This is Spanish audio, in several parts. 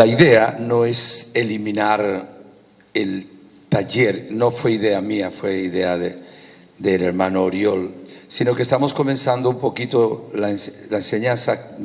La idea no es eliminar el taller, no fue idea mía, fue idea del hermano Oriol, sino que estamos comenzando un poquito la enseñanza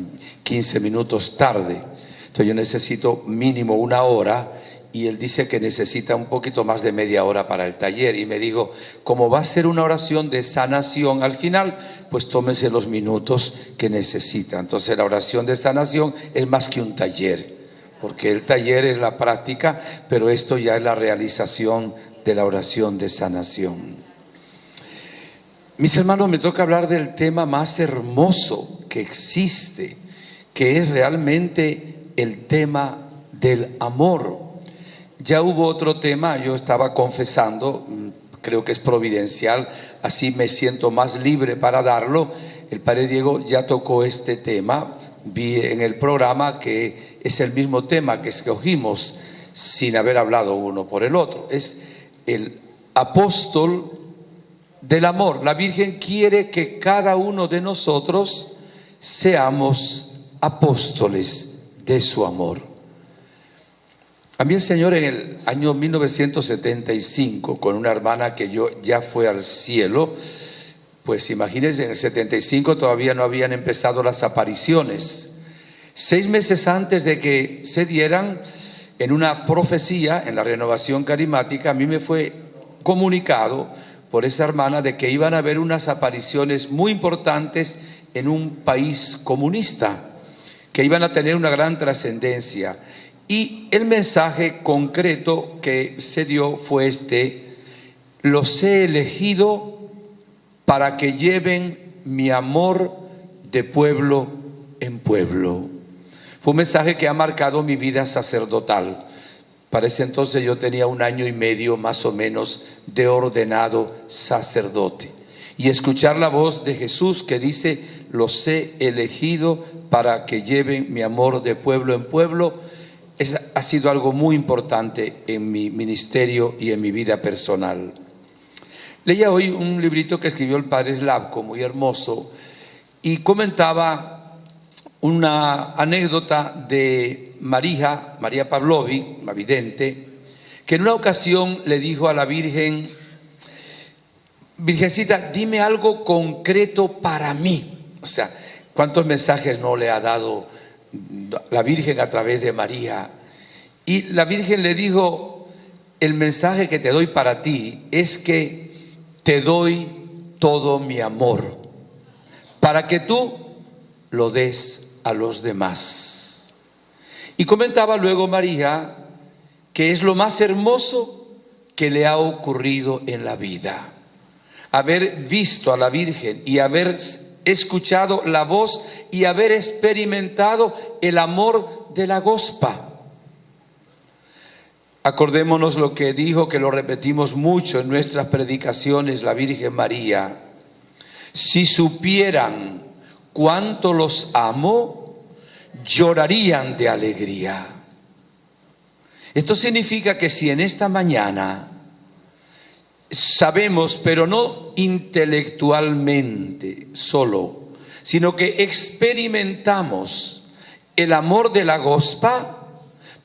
15 minutos tarde. Entonces yo necesito mínimo una hora y él dice que necesita un poquito más de media hora para el taller. Y me digo, como va a ser una oración de sanación al final, pues tómese los minutos que necesita. Entonces la oración de sanación es más que un taller, porque el taller es la práctica, pero esto ya es la realización de la oración de sanación. Mis hermanos, me toca hablar del tema más hermoso que existe, que es realmente el tema del amor. Ya hubo otro tema, yo estaba confesando, creo que es providencial, así me siento más libre para darlo. El padre Diego ya tocó este tema, vi en el programa que es el mismo tema que escogimos sin haber hablado uno por el otro. Es el apóstol del amor. La Virgen quiere que cada uno de nosotros seamos apóstoles de su amor. A mí el Señor en el año 1975, con una hermana que yo ya fue al cielo, pues imagínense, en el 75 todavía no habían empezado las apariciones. 6 meses antes de que se dieran, en una profecía, en la renovación carismática, a mí me fue comunicado por esa hermana de que iban a haber unas apariciones muy importantes en un país comunista, que iban a tener una gran trascendencia. Y el mensaje concreto que se dio fue este: los he elegido para que lleven mi amor de pueblo en pueblo. Fue un mensaje que ha marcado mi vida sacerdotal. Para ese entonces yo tenía 1 año y medio más o menos de ordenado sacerdote. Y escuchar la voz de Jesús que dice: los he elegido para que lleven mi amor de pueblo en pueblo, ha sido algo muy importante en mi ministerio y en mi vida personal. Leía hoy un librito que escribió el padre Slavko, muy hermoso, y comentaba una anécdota de María Pavlovic, la vidente, que en una ocasión le dijo a la Virgen: Virgencita, dime algo concreto para mí. O sea, ¿cuántos mensajes no le ha dado la Virgen a través de María? Y la Virgen le dijo: el mensaje que te doy para ti es que te doy todo mi amor, para que tú lo des a los demás. Y comentaba luego María que es lo más hermoso que le ha ocurrido en la vida: haber visto a la Virgen y haber escuchado la voz y haber experimentado el amor de la Gospa. Acordémonos lo que dijo, que lo repetimos mucho en nuestras predicaciones, la Virgen María: si supieran cuánto los amo, llorarían de alegría. Esto significa que si en esta mañana sabemos, pero no intelectualmente solo, sino que experimentamos el amor de la Gospa,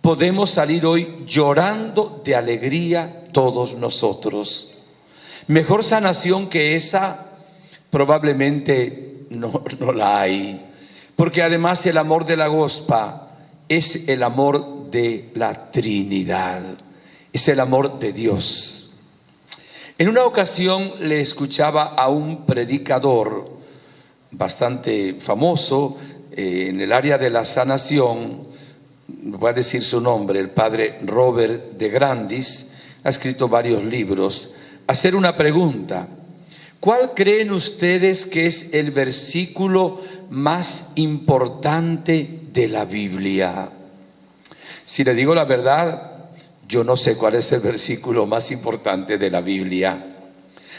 podemos salir hoy llorando de alegría todos nosotros. Mejor sanación que esa probablemente no la hay, porque además el amor de la Gospa es el amor de la Trinidad, es el amor de Dios. En una ocasión le escuchaba a un predicador bastante famoso en el área de la sanación. Voy a decir su nombre, el padre Robert de Grandis, ha escrito varios libros, hacer una pregunta: ¿cuál creen ustedes que es el versículo más importante de la Biblia? Si le digo la verdad, yo no sé cuál es el versículo más importante de la Biblia.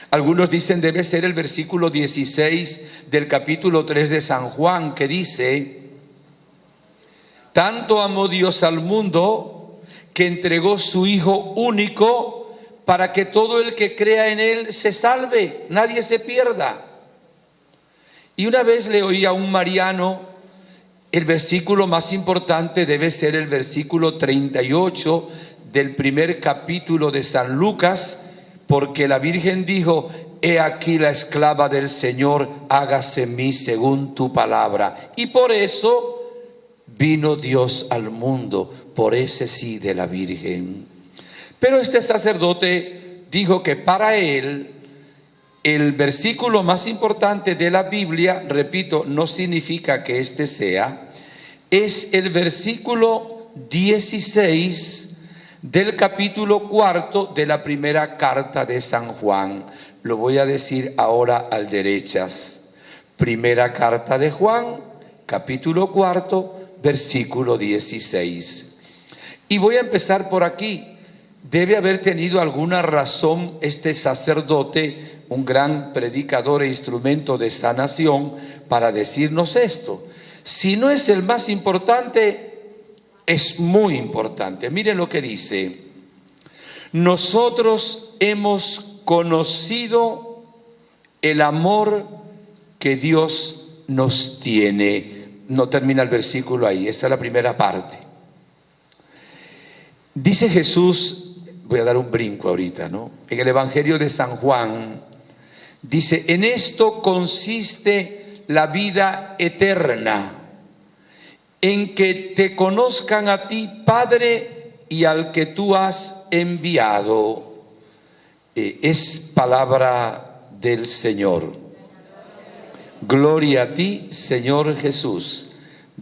Algunos dicen debe ser el versículo 16 del capítulo 3 de San Juan, que dice: tanto amó Dios al mundo que entregó su Hijo único para que todo el que crea en Él se salve, nadie se pierda. Y una vez le oí a un mariano el versículo más importante debe ser el versículo 38 del primer capítulo de San Lucas, porque la Virgen dijo: he aquí la esclava del Señor, hágase en mí según tu palabra. Y por eso vino Dios al mundo, por ese sí de la Virgen. Pero este sacerdote dijo que para él el versículo más importante de la Biblia, repito, no significa que este sea, es el versículo 16 del capítulo 4 de la primera carta de San Juan. Lo voy a decir ahora al derechas. Primera carta de Juan, capítulo 4, versículo 16. Y voy a empezar por aquí. Debe haber tenido alguna razón este sacerdote, un gran predicador e instrumento de sanación, para decirnos esto. Si no es el más importante, es muy importante. Miren lo que dice: nosotros hemos conocido el amor que Dios nos tiene. No termina el versículo ahí, esa es la primera parte. Dice Jesús, voy a dar un brinco ahorita, ¿no? En el Evangelio de San Juan dice: en esto consiste la vida eterna, en que te conozcan a ti, Padre, y al que tú has enviado. Es palabra del Señor. Gloria a ti, Señor Jesús.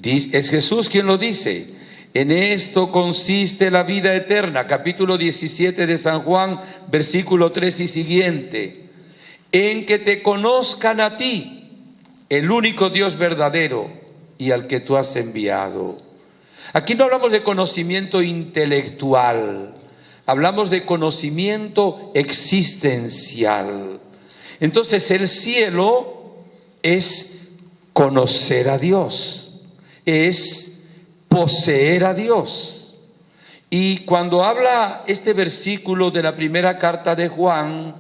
Es Jesús quien lo dice. En esto consiste la vida eterna, capítulo 17 de San Juan, versículo 3 y siguiente. En que te conozcan a ti, el único Dios verdadero, y al que tú has enviado. Aquí no hablamos de conocimiento intelectual, hablamos de conocimiento existencial. Entonces el cielo es conocer a Dios, es poseer a Dios. Y cuando habla este versículo de la primera carta de Juan,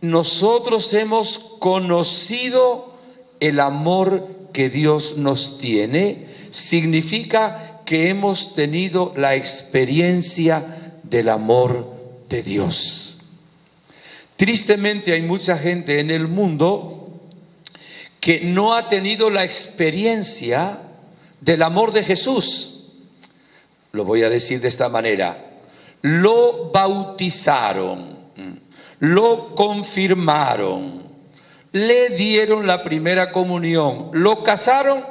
nosotros hemos conocido el amor que Dios nos tiene, significa que hemos tenido la experiencia del amor de Dios. Tristemente hay mucha gente en el mundo que no ha tenido la experiencia del amor de Jesús. Lo voy a decir de esta manera: lo bautizaron, lo confirmaron, le dieron la primera comunión, lo casaron,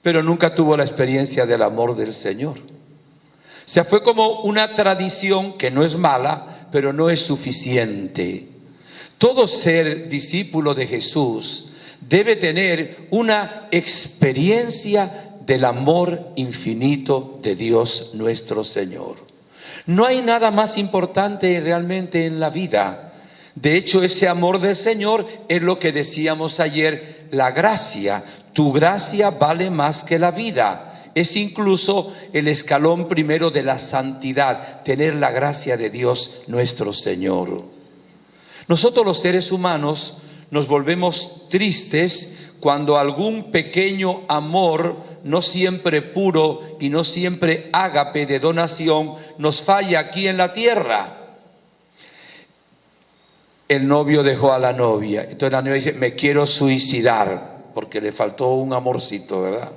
pero nunca tuvo la experiencia del amor del Señor. O sea, fue como una tradición que no es mala, pero no es suficiente. Todo ser discípulo de Jesús debe tener una experiencia del amor infinito de Dios nuestro Señor. No hay nada más importante realmente en la vida. De hecho, ese amor del Señor es lo que decíamos ayer, la gracia. Tu gracia vale más que la vida. Es incluso el escalón primero de la santidad, tener la gracia de Dios nuestro Señor. Nosotros los seres humanos nos volvemos tristes cuando algún pequeño amor, no siempre puro y no siempre ágape de donación, nos falla aquí en la tierra. El novio dejó a la novia, entonces la novia dice: me quiero suicidar, porque le faltó un amorcito, ¿verdad?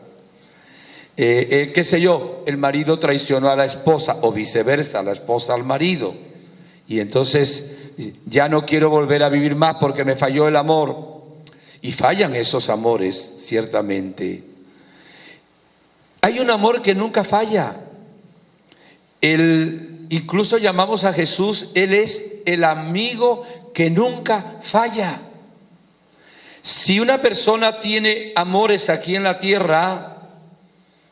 Qué sé yo, el marido traicionó a la esposa, o viceversa, la esposa al marido, y entonces ya no quiero volver a vivir más porque me falló el amor. Y fallan esos amores, ciertamente. Hay un amor que nunca falla. Incluso llamamos a Jesús, Él es el amigo que nunca falla. Si una persona tiene amores aquí en la tierra,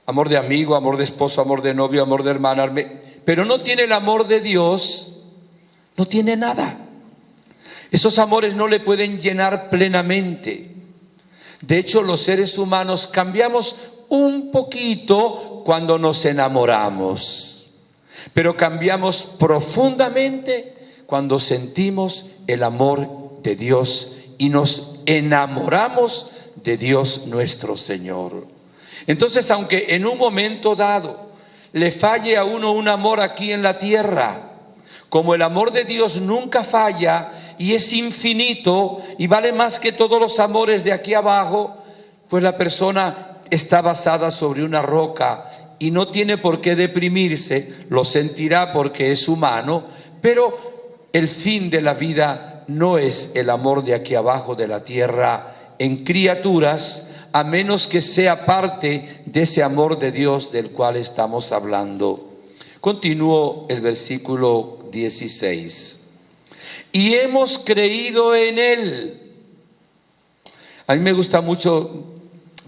amor de amigo, amor de esposo, amor de novio, amor de hermana, pero no tiene el amor de Dios, no tiene nada. Esos amores no le pueden llenar plenamente. De hecho, los seres humanos cambiamos un poquito cuando nos enamoramos, pero cambiamos profundamente cuando sentimos el amor de Dios y nos enamoramos de Dios nuestro Señor. Entonces, aunque en un momento dado le falle a uno un amor aquí en la tierra, como el amor de Dios nunca falla y es infinito y vale más que todos los amores de aquí abajo, pues la persona está basada sobre una roca y no tiene por qué deprimirse, lo sentirá porque es humano, pero el fin de la vida no es el amor de aquí abajo de la tierra en criaturas, a menos que sea parte de ese amor de Dios del cual estamos hablando. Continúo el versículo 16. Y hemos creído en Él. A mí me gusta mucho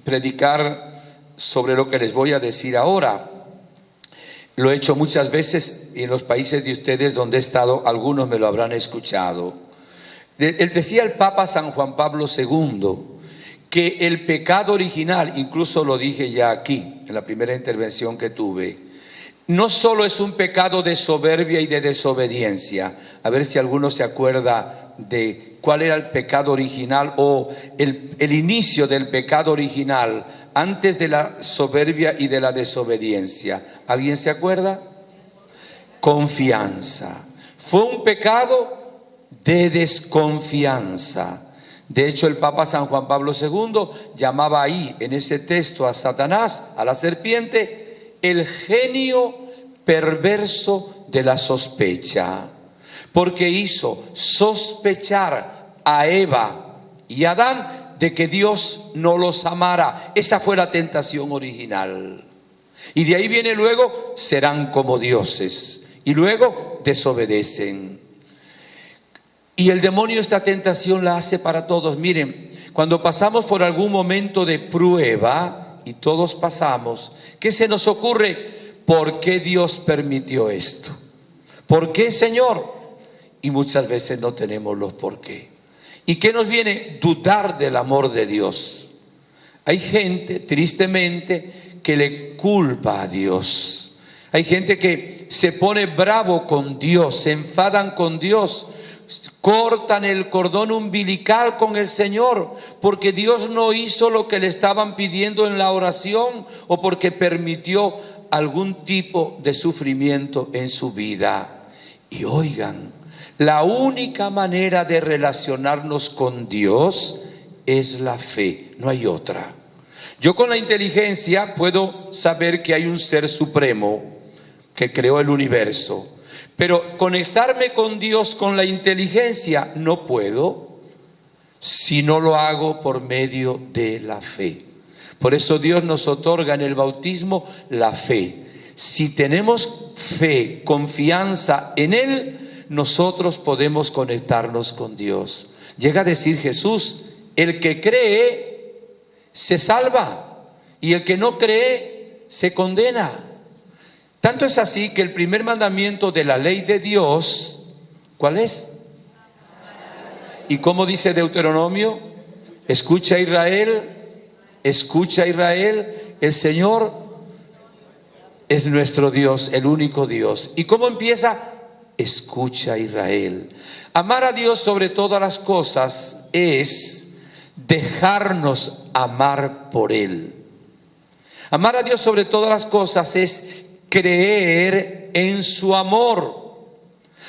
predicar sobre lo que les voy a decir ahora. Lo he hecho muchas veces y en los países de ustedes donde he estado, algunos me lo habrán escuchado. Decía el Papa San Juan Pablo II que el pecado original, incluso lo dije ya aquí, en la primera intervención que tuve, no solo es un pecado de soberbia y de desobediencia. A ver si alguno se acuerda de cuál era el pecado original o el inicio del pecado original antes de la soberbia y de la desobediencia. ¿Alguien se acuerda? Confianza. Fue un pecado de desconfianza. De hecho, el Papa San Juan Pablo II llamaba ahí, en ese texto, a Satanás, a la serpiente, el genio perverso de la sospecha, porque hizo sospechar a Eva y a Adán de que Dios no los amara. Esa fue la tentación original. Y de ahí viene luego, serán como dioses. Y luego desobedecen. Y el demonio esta tentación la hace para todos. Miren, cuando pasamos por algún momento de prueba, y todos pasamos, ¿qué se nos ocurre? ¿Por qué Dios permitió esto? ¿Por qué, Señor? Y muchas veces no tenemos los por qué. ¿Y qué nos viene? Dudar del amor de Dios. Hay gente, tristemente, que le culpa a Dios. Hay gente que se pone bravo con Dios, se enfadan con Dios, cortan el cordón umbilical con el Señor porque Dios no hizo lo que le estaban pidiendo en la oración o porque permitió algún tipo de sufrimiento en su vida. Y oigan, la única manera de relacionarnos con Dios es la fe, no hay otra. Yo con la inteligencia puedo saber que hay un ser supremo que creó el universo, pero conectarme con Dios con la inteligencia no puedo si no lo hago por medio de la fe. Por eso Dios nos otorga en el bautismo la fe. Si tenemos fe, confianza en Él, nosotros podemos conectarnos con Dios. Llega a decir Jesús, el que cree se salva y el que no cree se condena. Tanto es así que el primer mandamiento de la ley de Dios, ¿cuál es? ¿Y cómo dice Deuteronomio? Escucha Israel, el Señor es nuestro Dios, el único Dios. ¿Y cómo empieza? Escucha Israel. Amar a Dios sobre todas las cosas es dejarnos amar por Él. Amar a Dios sobre todas las cosas es creer en su amor.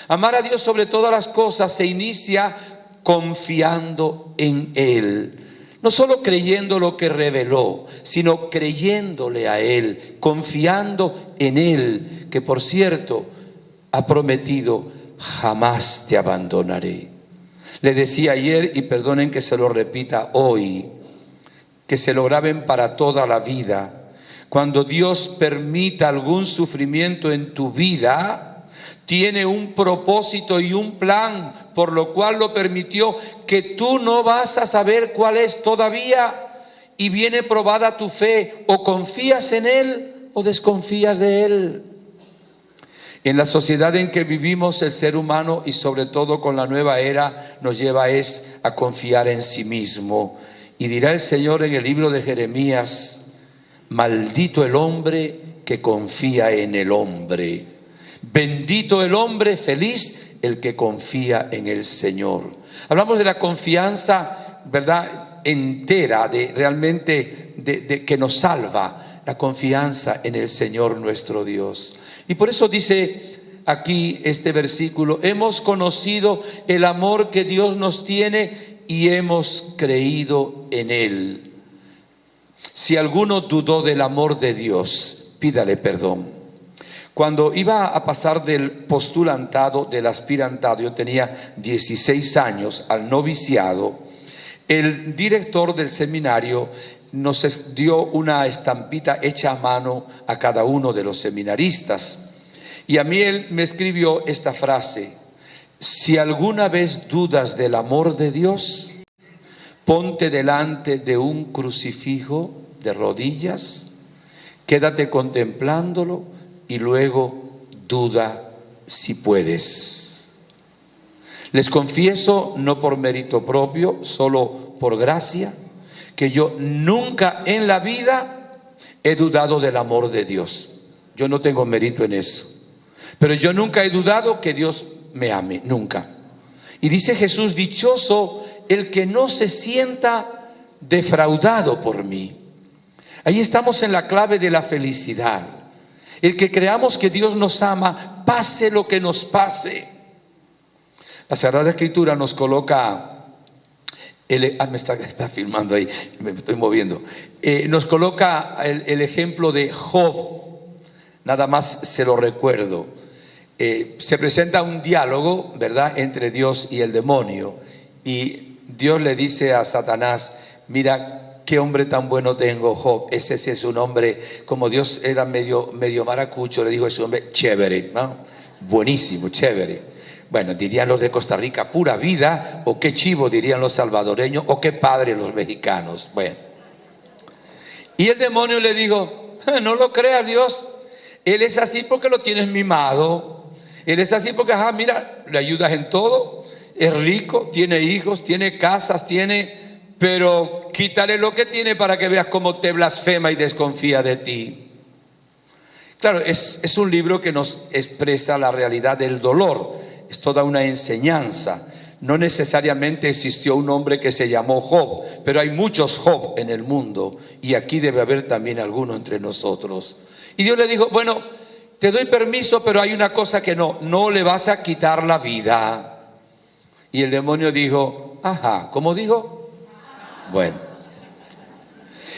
Amar a Dios sobre todas las cosas se inicia confiando en Él. No solo creyendo lo que reveló, sino creyéndole a Él, confiando en Él, que por cierto ha prometido, jamás te abandonaré. Le decía ayer, y perdonen que se lo repita hoy, que se lo graben para toda la vida. Cuando Dios permita algún sufrimiento en tu vida, tiene un propósito y un plan por lo cual lo permitió, que tú no vas a saber cuál es todavía, y viene probada tu fe, o confías en Él o desconfías de Él. En la sociedad en que vivimos, el ser humano, y sobre todo con la nueva era, nos lleva a confiar en sí mismo. Y dirá el Señor en el libro de Jeremías, maldito el hombre que confía en el hombre. Bendito el hombre, feliz el que confía en el Señor. Hablamos de la confianza, ¿verdad?, entera, de realmente que nos salva, la confianza en el Señor nuestro Dios. Y por eso dice aquí este versículo: hemos conocido el amor que Dios nos tiene y hemos creído en Él. Si alguno dudó del amor de Dios, pídale perdón. Cuando iba a pasar del postulantado, del aspirantado, yo tenía 16 años, al noviciado, el director del seminario nos dio una estampita hecha a mano a cada uno de los seminaristas. Y a mí él me escribió esta frase: si alguna vez dudas del amor de Dios, ponte delante de un crucifijo de rodillas, quédate contemplándolo y luego duda si puedes. Les confieso, no por mérito propio, solo por gracia, que yo nunca en la vida he dudado del amor de Dios. Yo no tengo mérito en eso, pero yo nunca he dudado que Dios me ame, nunca. Y dice Jesús: dichoso el que no se sienta defraudado por mí. Ahí estamos en la clave de la felicidad. El que creamos que Dios nos ama, pase lo que nos pase. La Sagrada Escritura nos coloca, me está filmando ahí, me estoy moviendo. Nos coloca el ejemplo de Job. Nada más se lo recuerdo. Se presenta un diálogo, ¿verdad?, entre Dios y el demonio. Y Dios le dice a Satanás: mira, qué hombre tan bueno tengo, Job. Ese sí es un hombre, como Dios era medio maracucho, le dijo: es un hombre chévere, ¿no? Buenísimo, chévere. Bueno, dirían los de Costa Rica, pura vida, o qué chivo dirían los salvadoreños, o qué padre los mexicanos. Bueno. Y el demonio le dijo: no lo creas, Dios. Él es así porque lo tienes mimado. Él es así porque, mira, le ayudas en todo. Es rico, tiene hijos, tiene casas, pero quítale lo que tiene para que veas cómo te blasfema y desconfía de ti. Claro, es un libro que nos expresa la realidad del dolor. Es toda una enseñanza. No necesariamente existió un hombre que se llamó Job, pero hay muchos Job en el mundo, y aquí debe haber también alguno entre nosotros. Y Dios le dijo: bueno, te doy permiso, pero hay una cosa que no le vas a quitar la vida. Y el demonio dijo: ¿cómo dijo? Bueno,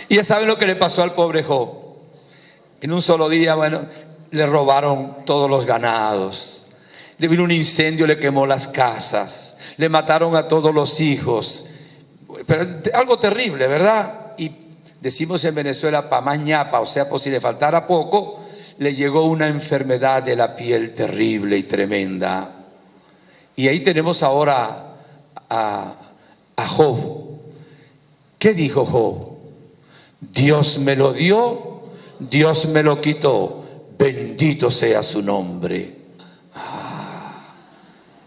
y ya saben lo que le pasó al pobre Job. En un solo día, le robaron todos los ganados, le vino un incendio, le quemó las casas, le mataron a todos los hijos. Pero algo terrible, ¿verdad? Y decimos en Venezuela, pa' más ñapa, o sea, por si le faltara poco, le llegó una enfermedad de la piel terrible y tremenda. Y ahí tenemos ahora a Job. ¿Qué dijo Job? Dios me lo dio, Dios me lo quitó, bendito sea su nombre.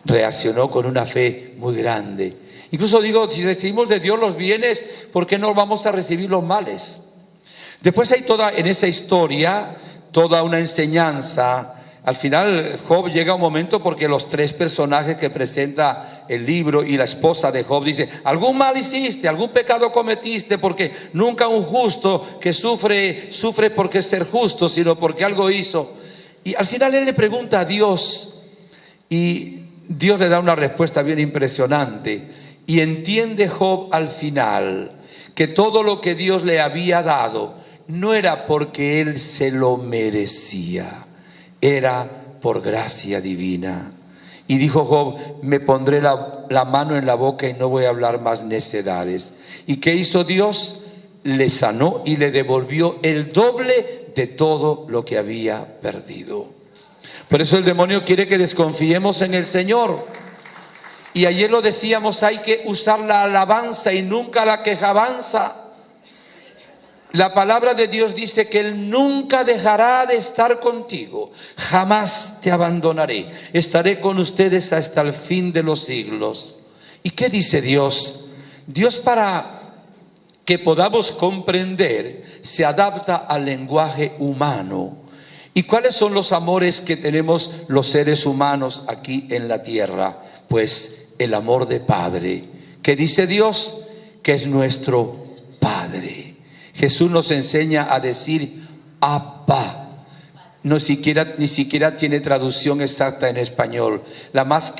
Reaccionó con una fe muy grande. Incluso digo, si recibimos de Dios los bienes, ¿por qué no vamos a recibir los males? Después hay en esa historia, toda una enseñanza. Al final Job llega a un momento, porque los tres personajes que presenta el libro y la esposa de Job dice: algún mal hiciste, algún pecado cometiste, porque nunca un justo que sufre porque es ser justo, sino porque algo hizo. Y al final él le pregunta a Dios, y Dios le da una respuesta bien impresionante. Y entiende Job al final que todo lo que Dios le había dado no era porque él se lo merecía, era por gracia divina. Y dijo Job: me pondré la mano en la boca y no voy a hablar más necedades. ¿Y qué hizo Dios? Le sanó y le devolvió el doble de todo lo que había perdido. Por eso el demonio quiere que desconfiemos en el Señor. Y ayer lo decíamos, hay que usar la alabanza y nunca la quejabanza. La palabra de Dios dice que Él nunca dejará de estar contigo, jamás te abandonaré, estaré con ustedes hasta el fin de los siglos. ¿Y qué dice Dios? Dios, para que podamos comprender, se adapta al lenguaje humano. ¿Y cuáles son los amores que tenemos los seres humanos aquí en la tierra? Pues el amor de Padre. ¿Qué dice Dios? Que es nuestro Padre. Jesús nos enseña a decir Abba. Ni siquiera tiene traducción exacta en español. La más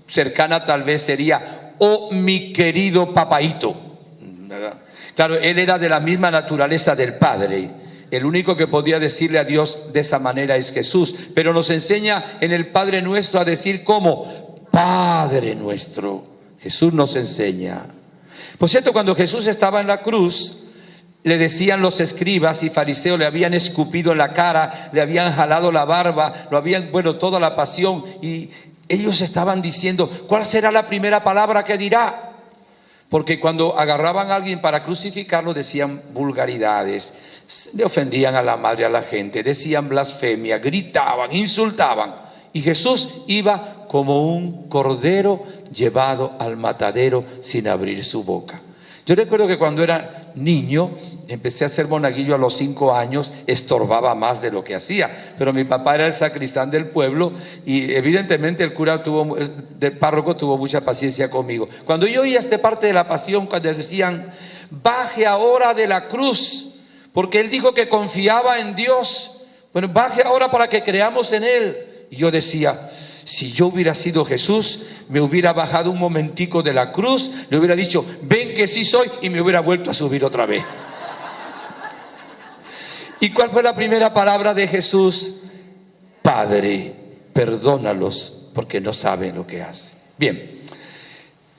cercana tal vez sería, oh mi querido papaíto, ¿verdad? Claro, él era de la misma naturaleza del Padre. El único que podía decirle a Dios de esa manera es Jesús. Pero nos enseña en el Padre Nuestro a decir como Padre Nuestro. Jesús nos enseña. Por cierto, cuando Jesús estaba en la cruz, le decían los escribas y fariseos, le habían escupido en la cara, le habían jalado la barba, toda la pasión, y ellos estaban diciendo, ¿cuál será la primera palabra que dirá? Porque cuando agarraban a alguien para crucificarlo decían vulgaridades, le ofendían a la madre, a la gente, decían blasfemia, gritaban, insultaban, y Jesús iba como un cordero llevado al matadero sin abrir su boca. Yo recuerdo que cuando era niño, empecé a ser monaguillo a los 5 años, estorbaba más de lo que hacía, pero mi papá era el sacristán del pueblo y evidentemente el cura del párroco tuvo mucha paciencia conmigo. Cuando yo oía esta parte de la pasión, cuando decían, baje ahora de la cruz, porque él dijo que confiaba en Dios, bueno, baje ahora para que creamos en él. Y yo decía, si yo hubiera sido Jesús, me hubiera bajado un momentico de la cruz, le hubiera dicho, ven que sí soy, y me hubiera vuelto a subir otra vez. ¿Y cuál fue la primera palabra de Jesús? Padre, perdónalos porque no saben lo que hacen. Bien,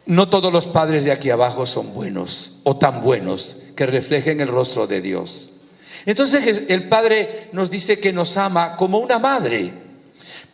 no todos los padres de aquí abajo son buenos o tan buenos que reflejen el rostro de Dios. Entonces el Padre nos dice que nos ama como una madre.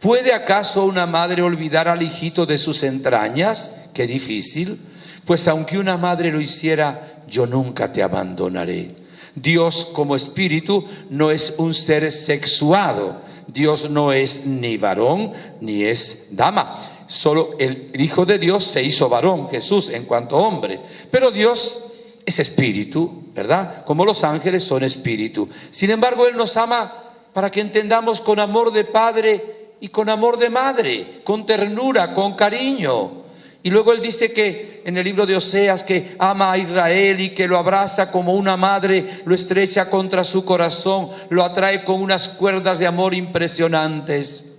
¿Puede acaso una madre olvidar al hijito de sus entrañas? Qué difícil. Pues aunque una madre lo hiciera, yo nunca te abandonaré. Dios como espíritu no es un ser sexuado. Dios no es ni varón ni es dama. Solo el Hijo de Dios se hizo varón, Jesús, en cuanto hombre. Pero Dios es espíritu, ¿verdad? Como los ángeles son espíritu. Sin embargo, Él nos ama para que entendamos con amor de padre y con amor de madre, con ternura, con cariño. Y luego Él dice que en el libro de Oseas que ama a Israel y que lo abraza como una madre, lo estrecha contra su corazón, lo atrae con unas cuerdas de amor impresionantes.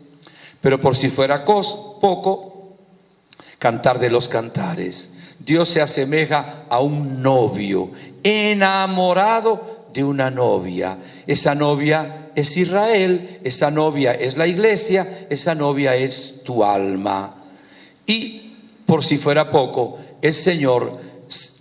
Pero por si fuera poco, Cantar de los Cantares, Dios se asemeja a un novio enamorado de una novia. Esa novia es Israel, esa novia es la iglesia, esa novia es tu alma. Y por si fuera poco, el Señor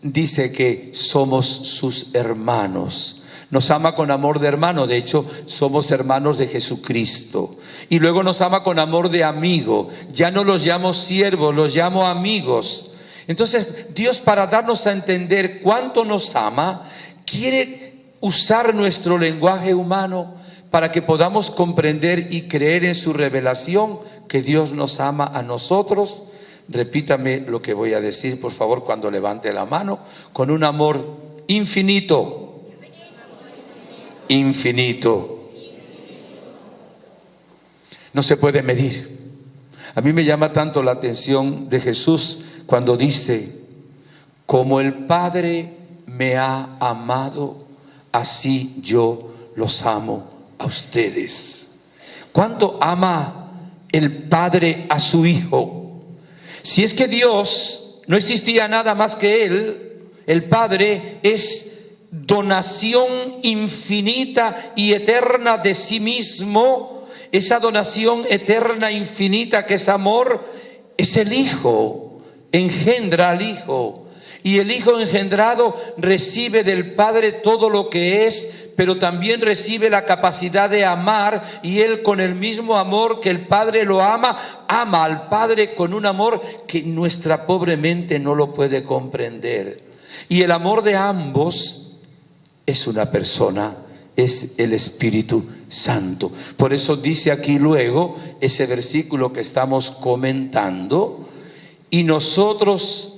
dice que somos sus hermanos. Nos ama con amor de hermano, de hecho somos hermanos de Jesucristo. Y luego nos ama con amor de amigo. Ya no los llamo siervos, los llamo amigos. Entonces Dios, para darnos a entender cuánto nos ama, quiere usar nuestro lenguaje humano para que podamos comprender y creer en su revelación, que Dios nos ama a nosotros. Repítame lo que voy a decir, por favor, cuando levante la mano. Con un amor infinito. Infinito. No se puede medir. A mí me llama tanto la atención de Jesús cuando dice, como el Padre me ha amado, así yo los amo a ustedes. ¿Cuánto ama el Padre a su Hijo? Si es que Dios no existía nada más que Él, el Padre es donación infinita y eterna de sí mismo. Esa donación eterna, infinita, que es amor, es el Hijo, engendra al Hijo. Y el Hijo engendrado recibe del Padre todo lo que es, pero también recibe la capacidad de amar, y Él, con el mismo amor que el Padre lo ama, ama al Padre con un amor que nuestra pobre mente no lo puede comprender. Y el amor de ambos es una persona, es el Espíritu Santo. Por eso dice aquí luego ese versículo que estamos comentando: y nosotros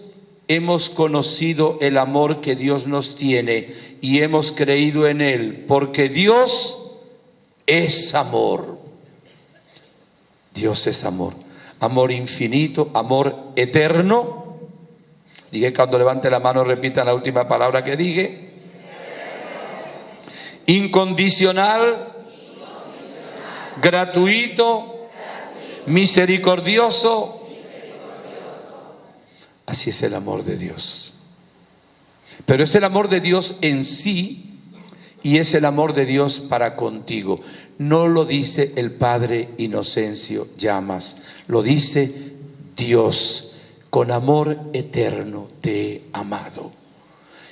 hemos conocido el amor que Dios nos tiene y hemos creído en Él, porque Dios es amor. Dios es amor. Amor infinito, amor eterno. Dije, cuando levante la mano repitan la última palabra que dije. incondicional, gratuito, misericordioso. Así es el amor de Dios. Pero es el amor de Dios en sí y es el amor de Dios para contigo. No lo dice el Padre Inocencio Llamas, lo dice Dios. Con amor eterno te he amado.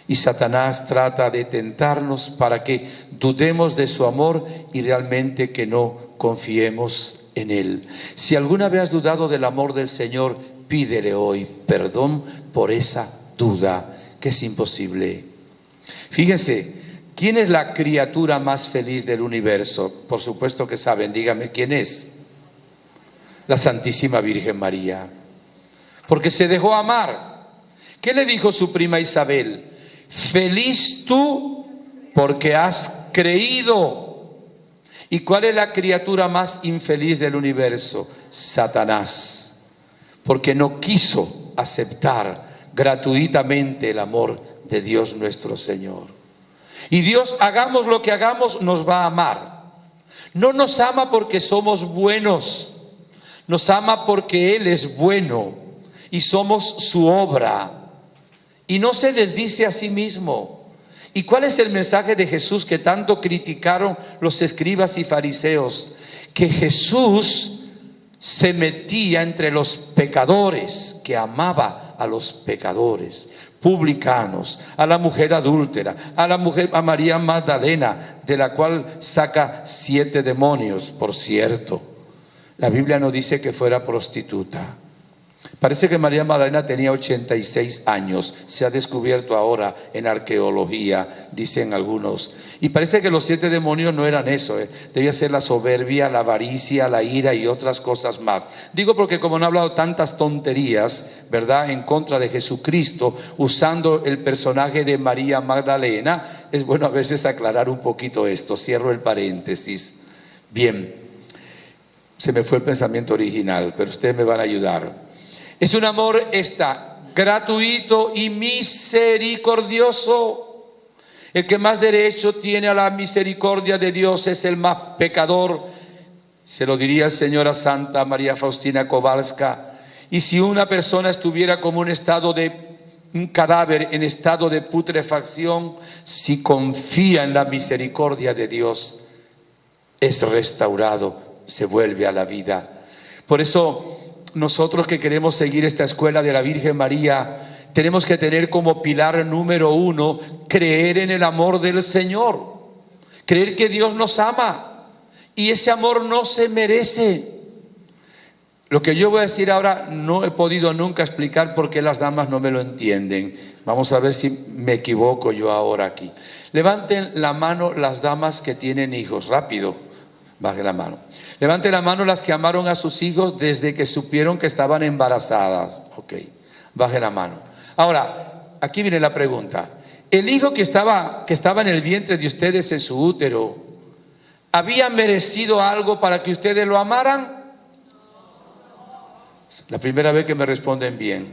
Y Satanás trata de tentarnos para que dudemos de su amor y realmente que no confiemos en Él. Si alguna vez has dudado del amor del Señor, pídele hoy perdón por esa duda que es imposible. Fíjense, ¿quién es la criatura más feliz del universo? Por supuesto que saben, díganme quién es. La Santísima Virgen María. Porque se dejó amar. ¿Qué le dijo su prima Isabel? Feliz tú porque has creído. ¿Y cuál es la criatura más infeliz del universo? Satanás, porque no quiso aceptar gratuitamente el amor de Dios nuestro Señor. Y Dios, hagamos lo que hagamos, nos va a amar. No nos ama porque somos buenos, nos ama porque Él es bueno y somos su obra. Y no se desdice a sí mismo. ¿Y cuál es el mensaje de Jesús que tanto criticaron los escribas y fariseos? Que Jesús se metía entre los pecadores, que amaba a los pecadores, publicanos, a la mujer adúltera, a María Magdalena, de la cual saca 7 demonios, por cierto. La Biblia no dice que fuera prostituta. Parece que María Magdalena tenía 86 años, se ha descubierto ahora en arqueología, dicen algunos. Y parece que los 7 demonios no eran eso, debía ser la soberbia, la avaricia, la ira y otras cosas más. Digo porque como han hablado tantas tonterías, ¿verdad?, en contra de Jesucristo, usando el personaje de María Magdalena, es bueno a veces aclarar un poquito esto. Cierro el paréntesis. Bien, se me fue el pensamiento original, pero ustedes me van a ayudar. Es un amor gratuito y misericordioso. El que más derecho tiene a la misericordia de Dios es el más pecador. Se lo diría señora Santa María Faustina Kowalska. Y si una persona estuviera como un cadáver en estado de putrefacción, si confía en la misericordia de Dios, es restaurado, se vuelve a la vida. Por eso nosotros que queremos seguir esta escuela de la Virgen María, tenemos que tener como pilar número 1, creer en el amor del Señor, creer que Dios nos ama y ese amor no se merece. Lo que yo voy a decir ahora no he podido nunca explicar por qué las damas no me lo entienden. Vamos a ver si me equivoco yo ahora aquí. Levanten la mano las damas que tienen hijos, rápido, baje la mano. Levanten la mano las que amaron a sus hijos desde que supieron que estaban embarazadas. Ok, baje la mano. Ahora, aquí viene la pregunta. ¿El hijo que estaba en el vientre de ustedes en su útero, había merecido algo para que ustedes lo amaran? La primera vez que me responden bien.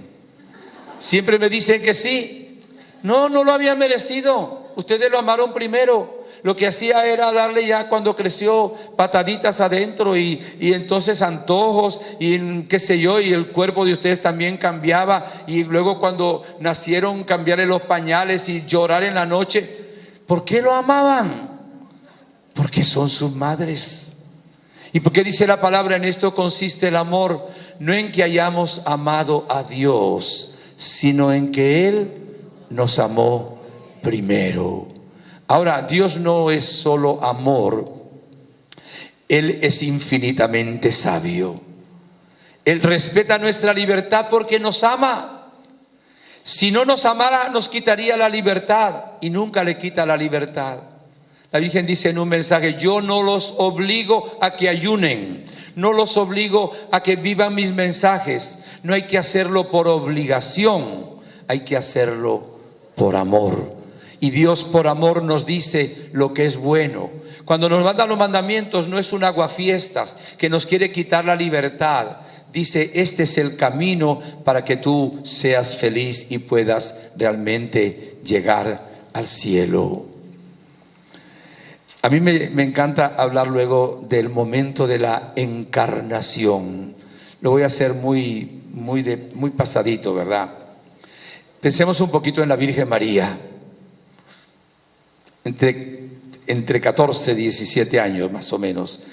Siempre me dicen que sí. No, no lo había merecido. Ustedes lo amaron primero. Lo que hacía era darle ya cuando creció pataditas adentro y entonces antojos y qué sé yo, y el cuerpo de ustedes también cambiaba, y luego cuando nacieron cambiarle los pañales y llorar en la noche. ¿Por qué lo amaban? Porque son sus madres. ¿Y por qué dice la palabra? En esto consiste el amor, no en que hayamos amado a Dios, sino en que Él nos amó primero. Ahora, Dios no es solo amor, Él es infinitamente sabio. Él respeta nuestra libertad porque nos ama. Si no nos amara, nos quitaría la libertad, y nunca le quita la libertad. La Virgen dice en un mensaje: yo no los obligo a que ayunen, no los obligo a que vivan mis mensajes. No hay que hacerlo por obligación, hay que hacerlo por amor. Y Dios por amor nos dice lo que es bueno. Cuando nos mandan los mandamientos no es un aguafiestas que nos quiere quitar la libertad. Dice: este es el camino para que tú seas feliz y puedas realmente llegar al cielo. A mí me encanta hablar luego del momento de la encarnación. Lo voy a hacer muy pasadito, ¿verdad? Pensemos un poquito en la Virgen María. Entre 14 y 17 años más o menos.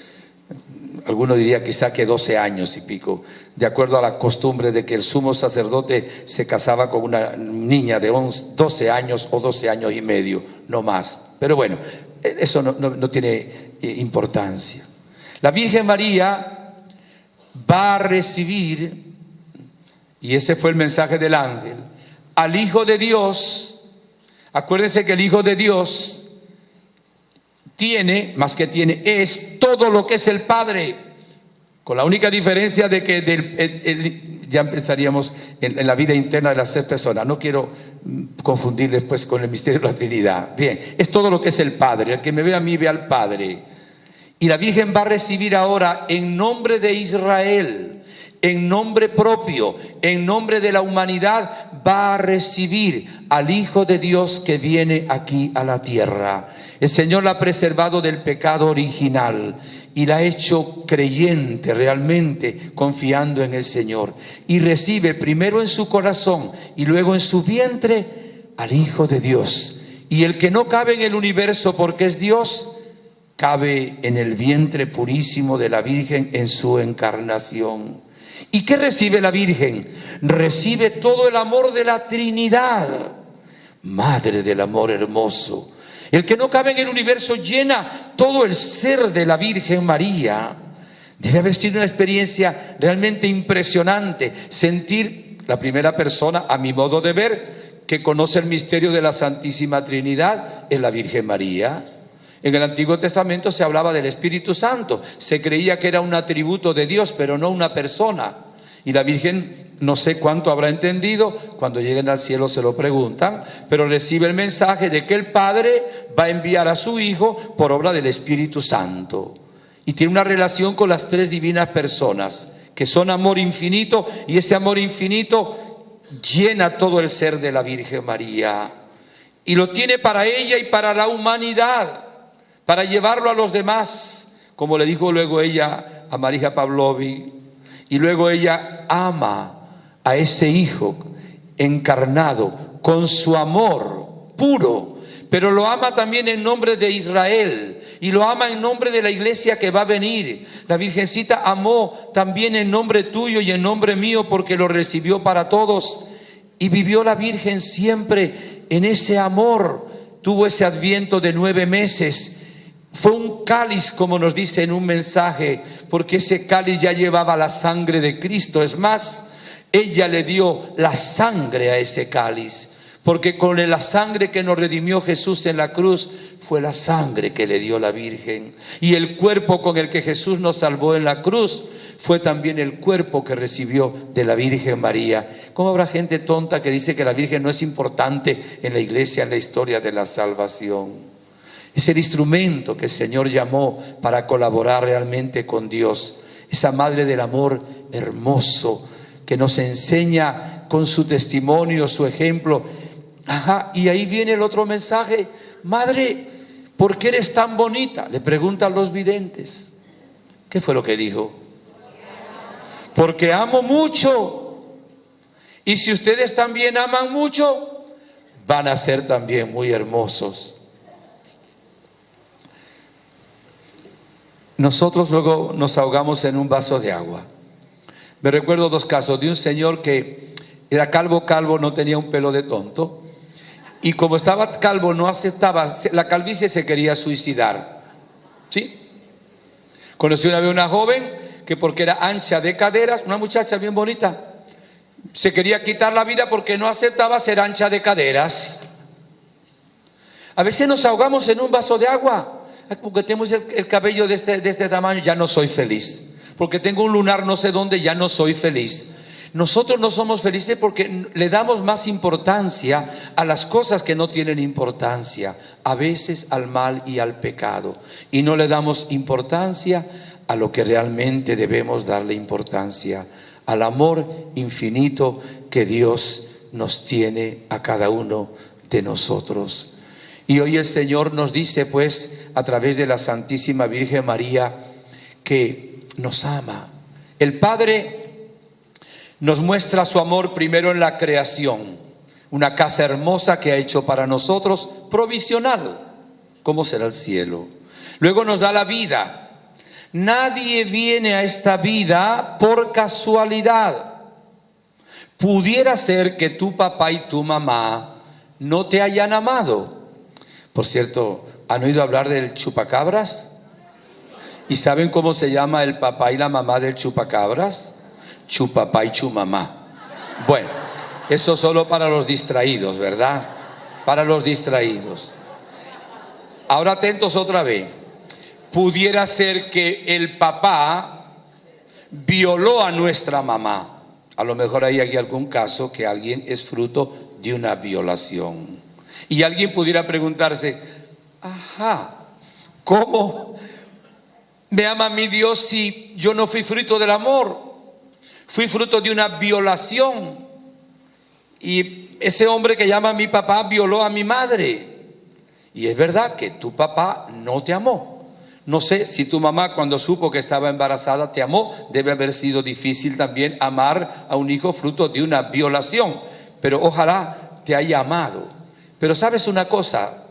Alguno diría quizá que 12 años y pico, de acuerdo a la costumbre de que el sumo sacerdote se casaba con una niña de 12 años o 12 años y medio, no más. Pero bueno, eso no tiene importancia. La Virgen María va a recibir, y ese fue el mensaje del ángel, al Hijo de Dios. Acuérdense que el Hijo de Dios es todo lo que es el Padre, con la única diferencia de que ya empezaríamos en la vida interna de las 3 personas. No quiero confundir después con el misterio de la Trinidad. Bien, es todo lo que es el Padre. El que me ve a mí ve al Padre. Y la Virgen va a recibir ahora, en nombre de Israel, en nombre propio, en nombre de la humanidad, va a recibir al Hijo de Dios que viene aquí a la tierra. El Señor la ha preservado del pecado original y la ha hecho creyente realmente, confiando en el Señor. Y recibe primero en su corazón y luego en su vientre al Hijo de Dios. Y el que no cabe en el universo porque es Dios, cabe en el vientre purísimo de la Virgen en su encarnación. ¿Y qué recibe la Virgen? Recibe todo el amor de la Trinidad, Madre del amor hermoso. El que no cabe en el universo llena todo el ser de la Virgen María. Debe haber sido una experiencia realmente impresionante, sentir la primera persona, a mi modo de ver, que conoce el misterio de la Santísima Trinidad, es la Virgen María. En el Antiguo Testamento se hablaba del Espíritu Santo, se creía que era un atributo de Dios, pero no una persona. Y la Virgen, no sé cuánto habrá entendido, cuando lleguen al cielo se lo preguntan, pero recibe el mensaje de que el Padre va a enviar a su Hijo por obra del Espíritu Santo. Y tiene una relación con las 3 divinas personas, que son amor infinito, y ese amor infinito llena todo el ser de la Virgen María. Y lo tiene para ella y para la humanidad, para llevarlo a los demás, como le dijo luego ella a Marija Pavlovi. Y luego ella ama a ese Hijo encarnado con su amor puro, pero lo ama también en nombre de Israel y lo ama en nombre de la iglesia que va a venir. La Virgencita amó también en nombre tuyo y en nombre mío, porque lo recibió para todos. Y vivió la Virgen siempre en ese amor. Tuvo ese adviento de 9 meses. Fue un cáliz, como nos dice en un mensaje, porque ese cáliz ya llevaba la sangre de Cristo. Es más, ella le dio la sangre a ese cáliz, porque con la sangre que nos redimió Jesús en la cruz, fue la sangre que le dio la Virgen. Y el cuerpo con el que Jesús nos salvó en la cruz fue también el cuerpo que recibió de la Virgen María. ¿Cómo habrá gente tonta que dice que la Virgen no es importante en la iglesia, en la historia de la salvación? Es el instrumento que el Señor llamó para colaborar realmente con Dios. Esa Madre del amor hermoso que nos enseña con su testimonio, su ejemplo. Y ahí viene el otro mensaje. Madre, ¿por qué eres tan bonita?, le preguntan los videntes. ¿Qué fue lo que dijo? Porque amo mucho. Y si ustedes también aman mucho, van a ser también muy hermosos. Nosotros luego nos ahogamos en un vaso de agua. Me recuerdo 2 casos de un señor que era calvo, no tenía un pelo de tonto, y como estaba calvo no aceptaba la calvicie, se quería suicidar. ¿Sí? Conocí una vez una joven que, porque era ancha de caderas, una muchacha bien bonita, se quería quitar la vida porque no aceptaba ser ancha de caderas. A veces nos ahogamos en un vaso de agua. Porque tenemos el cabello de este tamaño, ya no soy feliz. Porque tengo un lunar no sé dónde, ya no soy feliz. Nosotros no somos felices porque le damos más importancia a las cosas que no tienen importancia, a veces al mal y al pecado, y no le damos importancia a lo que realmente debemos darle importancia, al amor infinito que Dios nos tiene a cada uno de nosotros. Y hoy el Señor nos dice, pues, a través de la Santísima Virgen María, que nos ama. El Padre nos muestra su amor primero en la creación, una casa hermosa que ha hecho para nosotros, provisional, como será el cielo. Luego nos da la vida. Nadie viene a esta vida por casualidad. Pudiera ser que tu papá y tu mamá no te hayan amado. Por cierto, ¿han oído hablar del chupacabras? ¿Y saben cómo se llama el papá y la mamá del chupacabras? Chupapá y chumamá. Bueno, eso solo para los distraídos, ¿verdad? Para los distraídos. Ahora atentos otra vez. Pudiera ser que el papá violó a nuestra mamá. A lo mejor hay aquí algún caso que alguien es fruto de una violación. Y alguien pudiera preguntarse, ajá, ¿cómo me ama mi Dios si yo no fui fruto del amor? Fui fruto de una violación. Y ese hombre que llama a mi papá violó a mi madre. Y es verdad que tu papá no te amó. No sé si tu mamá cuando supo que estaba embarazada te amó. Debe haber sido difícil también amar a un hijo fruto de una violación. Pero ojalá te haya amado. Pero ¿sabes una cosa?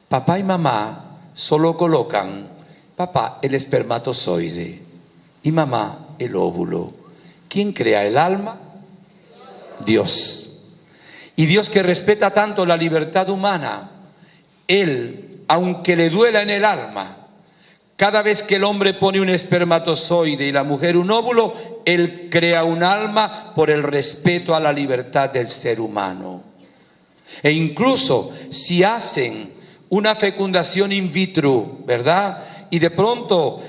Papá y mamá solo colocan, papá el espermatozoide y mamá el óvulo. ¿Quién crea el alma? Dios. Y Dios, que respeta tanto la libertad humana, Él, aunque le duela en el alma, cada vez que el hombre pone un espermatozoide y la mujer un óvulo, Él crea un alma por el respeto a la libertad del ser humano. E incluso si hacen una fecundación in vitro, ¿verdad? Y de pronto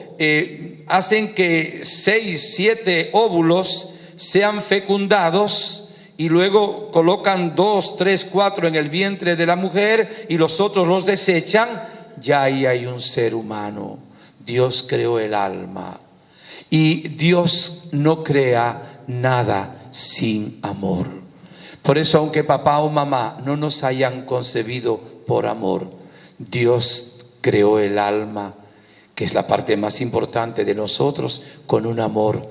hacen que 6, 7 óvulos sean fecundados y luego colocan 2, 3, 4 en el vientre de la mujer y los otros los desechan, ya ahí hay un ser humano. Dios creó el alma y Dios no crea nada sin amor. Por eso, aunque papá o mamá no nos hayan concebido por amor, Dios creó el alma, que es la parte más importante de nosotros, con un amor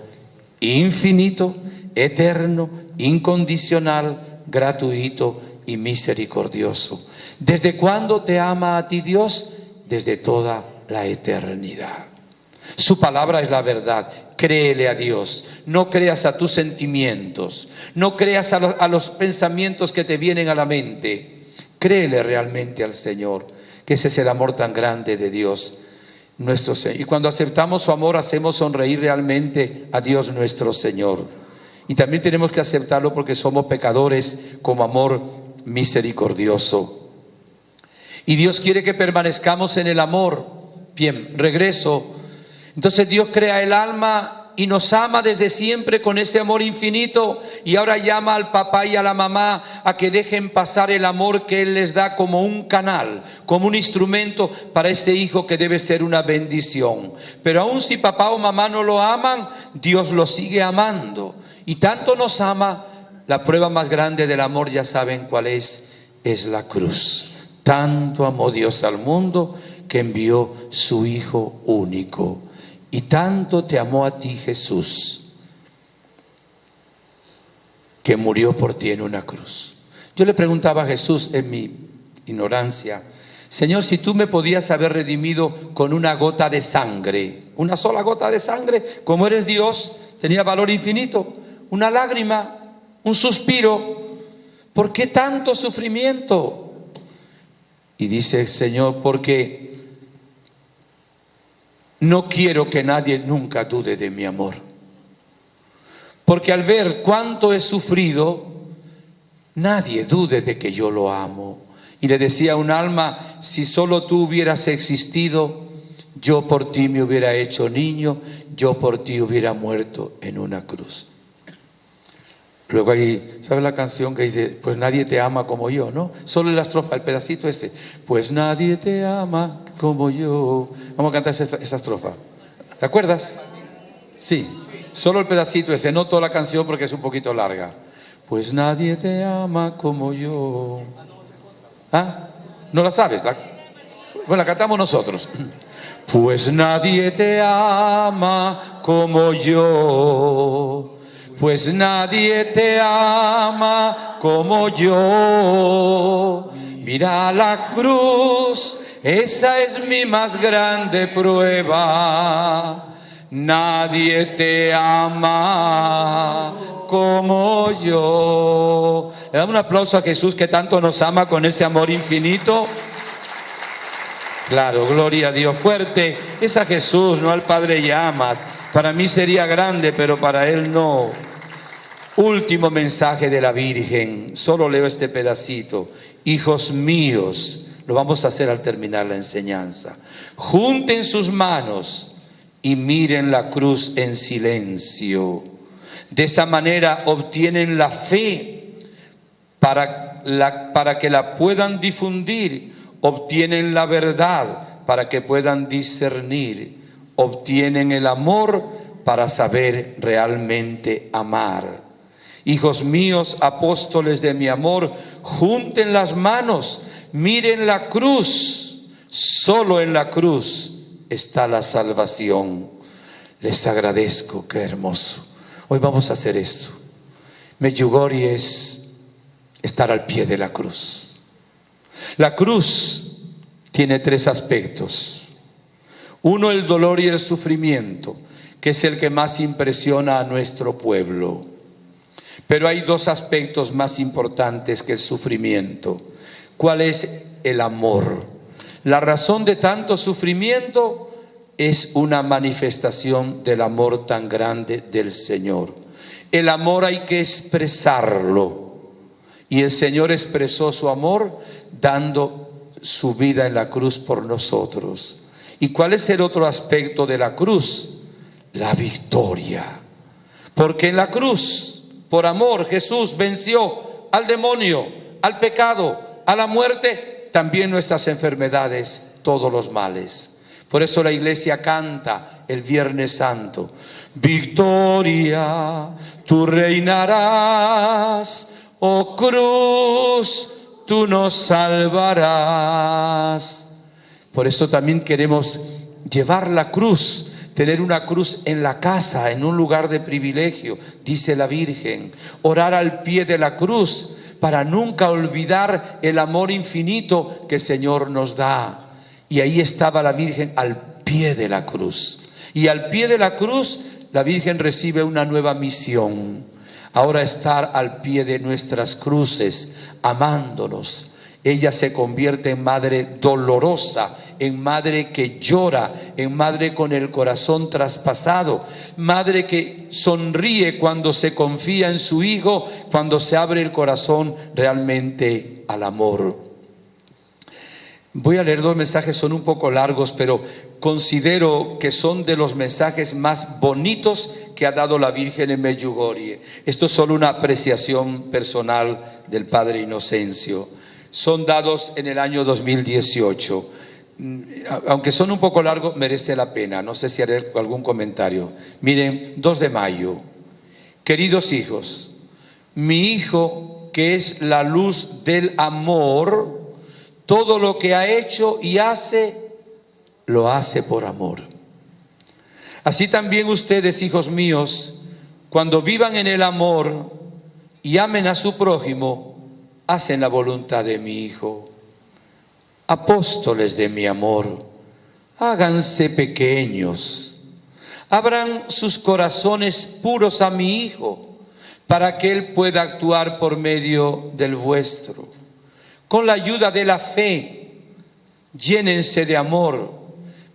infinito, eterno, incondicional, gratuito y misericordioso. ¿Desde cuándo te ama a ti Dios? Desde toda la eternidad. Su palabra es la verdad. Créele a Dios, no creas a tus sentimientos, no creas a los pensamientos que te vienen a la mente. Créele realmente al Señor, que ese es el amor tan grande de Dios nuestro Señor. Y cuando aceptamos su amor, hacemos sonreír realmente a Dios nuestro Señor. Y también tenemos que aceptarlo porque somos pecadores como amor misericordioso. Y Dios quiere que permanezcamos en el amor. Bien, regreso. Entonces Dios crea el alma y nos ama desde siempre con este amor infinito, y ahora llama al papá y a la mamá a que dejen pasar el amor que Él les da como un canal, como un instrumento para ese hijo que debe ser una bendición. Pero aun si papá o mamá no lo aman, Dios lo sigue amando. Y tanto nos ama, la prueba más grande del amor, ya saben cuál es la cruz. Tanto amó Dios al mundo que envió su Hijo único. Y tanto te amó a ti Jesús, que murió por ti en una cruz. Yo le preguntaba a Jesús en mi ignorancia, Señor, si tú me podías haber redimido con una gota de sangre, una sola gota de sangre, como eres Dios, tenía valor infinito, una lágrima, un suspiro, ¿por qué tanto sufrimiento? Y dice, Señor, porque no quiero que nadie nunca dude de mi amor. Porque al ver cuánto he sufrido, nadie dude de que yo lo amo. Y le decía a un alma, si solo tú hubieras existido, yo por ti me hubiera hecho niño, yo por ti hubiera muerto en una cruz. Luego ahí, ¿sabe la canción que dice, pues nadie te ama como yo, ¿no? Solo la estrofa, el pedacito ese, pues nadie te ama como yo. Vamos a cantar esa estrofa. ¿Te acuerdas? Sí, solo el pedacito ese, no toda la canción porque es un poquito larga. Pues nadie te ama como yo. ¿Ah? ¿No la sabes? Bueno, la cantamos nosotros. Pues nadie te ama como yo, pues nadie te ama como yo. Mira la cruz, esa es mi más grande prueba. Nadie te ama como yo. Le damos un aplauso a Jesús, que tanto nos ama con ese amor infinito. Claro, gloria a Dios. Fuerte es a Jesús, no al Padre llamas. Para mí sería grande, pero para Él no. Último mensaje de la Virgen. Solo leo este pedacito. Hijos míos, lo vamos a hacer al terminar la enseñanza. Junten sus manos y miren la cruz en silencio. De esa manera obtienen la fe para que la puedan difundir. Obtienen la verdad para que puedan discernir. Obtienen el amor para saber realmente amar. Hijos míos, apóstoles de mi amor, junten las manos, miren la cruz. Solo en la cruz está la salvación. Les agradezco, qué hermoso. Hoy vamos a hacer esto. Medjugorje es estar al pie de la cruz. La cruz tiene tres aspectos. Uno, el dolor y el sufrimiento, que es el que más impresiona a nuestro pueblo. Pero hay dos aspectos más importantes que el sufrimiento. ¿Cuál es? El amor. La razón de tanto sufrimiento es una manifestación del amor tan grande del Señor. El amor hay que expresarlo. Y el Señor expresó su amor dando su vida en la cruz por nosotros. ¿Y cuál es el otro aspecto de la cruz? La victoria. Porque en la cruz, por amor, Jesús venció al demonio, al pecado, a la muerte, también nuestras enfermedades, todos los males. Por eso la iglesia canta el Viernes Santo: victoria, tú reinarás, oh cruz, tú nos salvarás. Por eso también queremos llevar la cruz, tener una cruz en la casa, en un lugar de privilegio, dice la Virgen. Orar al pie de la cruz para nunca olvidar el amor infinito que el Señor nos da. Y ahí estaba la Virgen al pie de la cruz. Y al pie de la cruz la Virgen recibe una nueva misión. Ahora estar al pie de nuestras cruces, amándonos. Ella se convierte en madre dolorosa, en madre que llora, en madre con el corazón traspasado, madre que sonríe cuando se confía en su hijo, cuando se abre el corazón realmente al amor. Voy a leer dos mensajes, son un poco largos, pero considero que son de los mensajes más bonitos que ha dado la Virgen en Medjugorje. Esto es solo una apreciación personal del Padre Inocencio. Son dados en el año 2018. Aunque son un poco largos, merece la pena. No sé si haré algún comentario. Miren, 2 de mayo. Queridos hijos, mi hijo, que es la luz del amor, todo lo que ha hecho y hace, lo hace por amor. Así también ustedes, hijos míos, cuando vivan en el amor y amen a su prójimo, hacen la voluntad de mi Hijo. Apóstoles de mi amor, háganse pequeños, abran sus corazones puros a mi Hijo, para que Él pueda actuar por medio del vuestro. Con la ayuda de la fe, llénense de amor.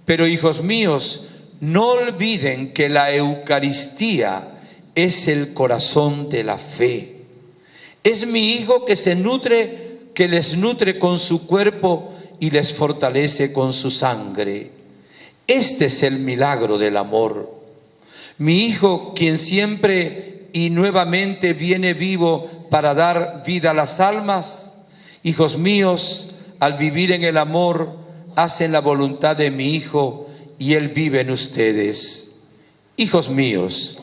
Pero, hijos míos, no olviden que la Eucaristía es el corazón de la fe. Es mi Hijo que les nutre con su cuerpo y les fortalece con su sangre. Este es el milagro del amor. Mi Hijo, quien siempre y nuevamente viene vivo para dar vida a las almas. Hijos míos, al vivir en el amor, hacen la voluntad de mi Hijo y Él vive en ustedes. Hijos míos,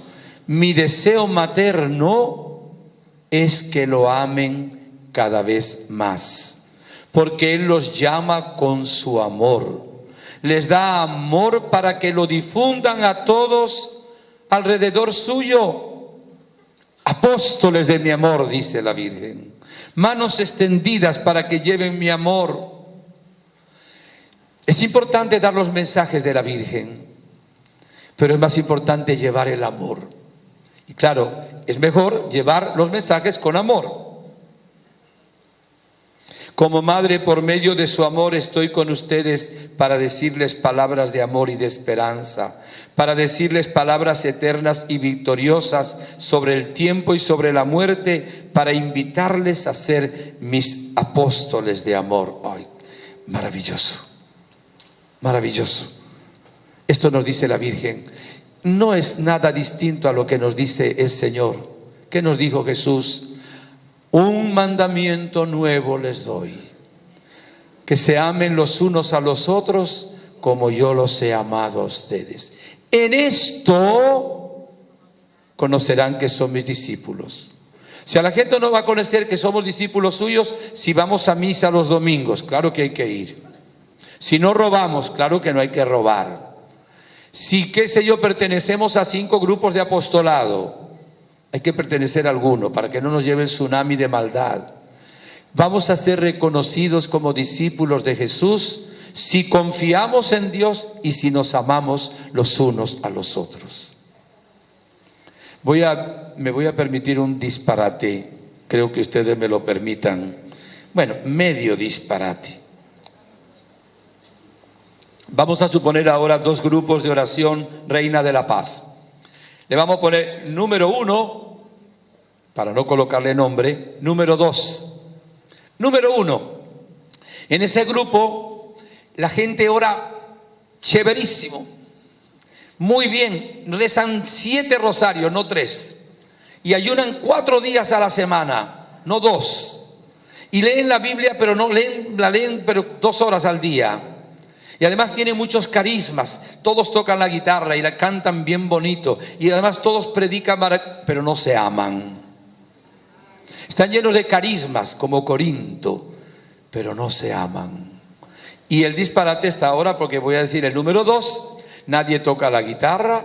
mi deseo materno es que lo amen cada vez más, porque Él los llama con su amor. Les da amor para que lo difundan a todos alrededor suyo. Apóstoles de mi amor, dice la Virgen. Manos extendidas para que lleven mi amor. Es importante dar los mensajes de la Virgen, pero es más importante llevar el amor. Y claro, es mejor llevar los mensajes con amor. Como madre, por medio de su amor, estoy con ustedes para decirles palabras de amor y de esperanza, para decirles palabras eternas y victoriosas sobre el tiempo y sobre la muerte, para invitarles a ser mis apóstoles de amor. ¡Ay, maravilloso! Maravilloso. Esto nos dice la Virgen. No es nada distinto a lo que nos dice el Señor. ¿Qué nos dijo Jesús? Un mandamiento nuevo les doy, que se amen los unos a los otros como yo los he amado a ustedes. En esto conocerán que son mis discípulos. Si a la gente no va a conocer que somos discípulos suyos si vamos a misa los domingos, claro que hay que ir. Si no robamos, claro que no hay que robar. Si, qué sé yo, pertenecemos a 5 grupos de apostolado, hay que pertenecer a alguno para que no nos lleve el tsunami de maldad. Vamos a ser reconocidos como discípulos de Jesús si confiamos en Dios y si nos amamos los unos a los otros. Me voy a permitir un disparate, creo que ustedes me lo permitan. Bueno, medio disparate. Vamos a suponer ahora 2 grupos de oración Reina de la Paz. Le vamos a poner número 1, para no colocarle nombre, número 2. Número 1, en ese grupo la gente ora chéverísimo, muy bien, rezan 7 rosarios, no 3, y ayunan 4 días a la semana, no 2, y leen la Biblia, pero no leen, la leen pero 2 horas al día. Y además tiene muchos carismas, todos tocan la guitarra y la cantan bien bonito, y además todos predican, pero no se aman. Están llenos de carismas como Corinto, pero no se aman. Y el disparate está ahora, porque voy a decir el número 2, nadie toca la guitarra,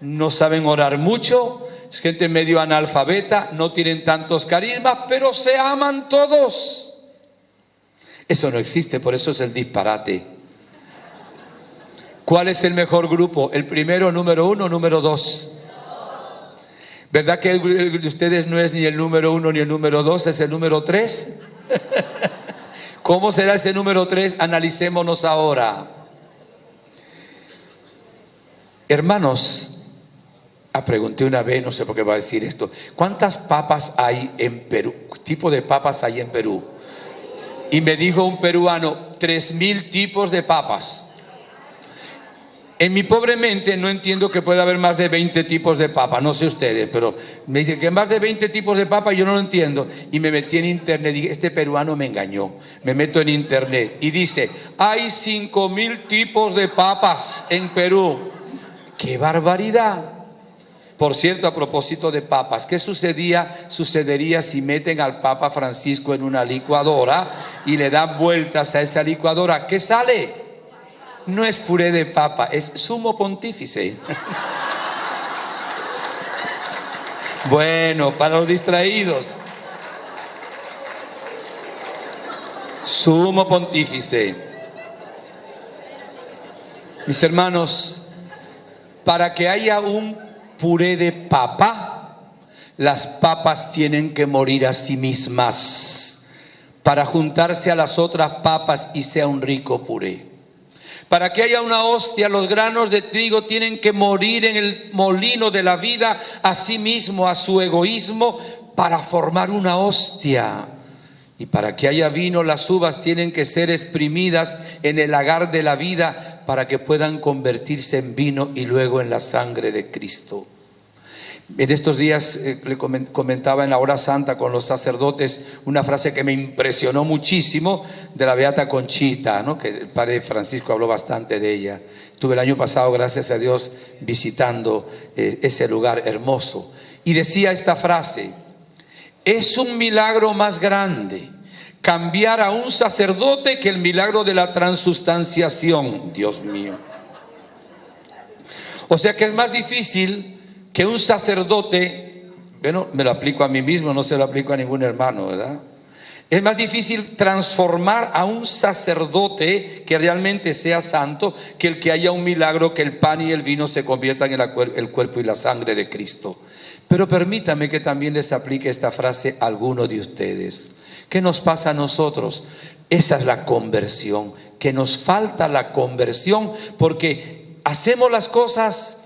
no saben orar mucho, es gente medio analfabeta, no tienen tantos carismas, pero se aman todos. Eso no existe, por eso es el disparate. ¿Cuál es el mejor grupo? ¿El primero, número 1 o número 2? ¿Verdad que el de ustedes no es ni el número 1 ni el número 2, es el número 3? ¿Cómo será ese número 3? Analicémonos ahora. Hermanos, pregunté una vez, no sé por qué va a decir esto, ¿cuántas papas hay en Perú? ¿Qué tipo de papas hay en Perú? Y me dijo un peruano, 3,000 tipos de papas. En mi pobre mente no entiendo que pueda haber más de 20 tipos de papa, no sé ustedes, pero me dicen que más de 20 tipos de papa, yo no lo entiendo. Y me metí en internet, dije, este peruano me engañó. Me meto en internet y dice, hay 5,000 tipos de papas en Perú. ¡Qué barbaridad! Por cierto, a propósito de papas, ¿qué sucedería si meten al Papa Francisco en una licuadora y le dan vueltas a esa licuadora? ¿Qué sale? No es puré de papa, es sumo pontífice. Bueno, para los distraídos, sumo pontífice. Mis hermanos, para que haya un puré de papa, las papas tienen que morir a sí mismas para juntarse a las otras papas y sea un rico puré. Para que haya una hostia, los granos de trigo tienen que morir en el molino de la vida a sí mismo, a su egoísmo, para formar una hostia. Y para que haya vino, las uvas tienen que ser exprimidas en el lagar de la vida para que puedan convertirse en vino y luego en la sangre de Cristo. En estos días le comentaba en la hora santa con los sacerdotes una frase que me impresionó muchísimo de la Beata Conchita, ¿no? Que el padre Francisco habló bastante de ella. Estuve el año pasado, gracias a Dios, visitando ese lugar hermoso. Y decía esta frase: es un milagro más grande cambiar a un sacerdote que el milagro de la transustanciación. Dios mío. O sea que es más difícil que un sacerdote, bueno, me lo aplico a mí mismo, no se lo aplico a ningún hermano, ¿verdad? Es más difícil transformar a un sacerdote que realmente sea santo que el que haya un milagro, que el pan y el vino se conviertan en el cuerpo y la sangre de Cristo. Pero permítame que también les aplique esta frase a alguno de ustedes. ¿Qué nos pasa a nosotros? Esa es la conversión, que nos falta la conversión porque hacemos las cosas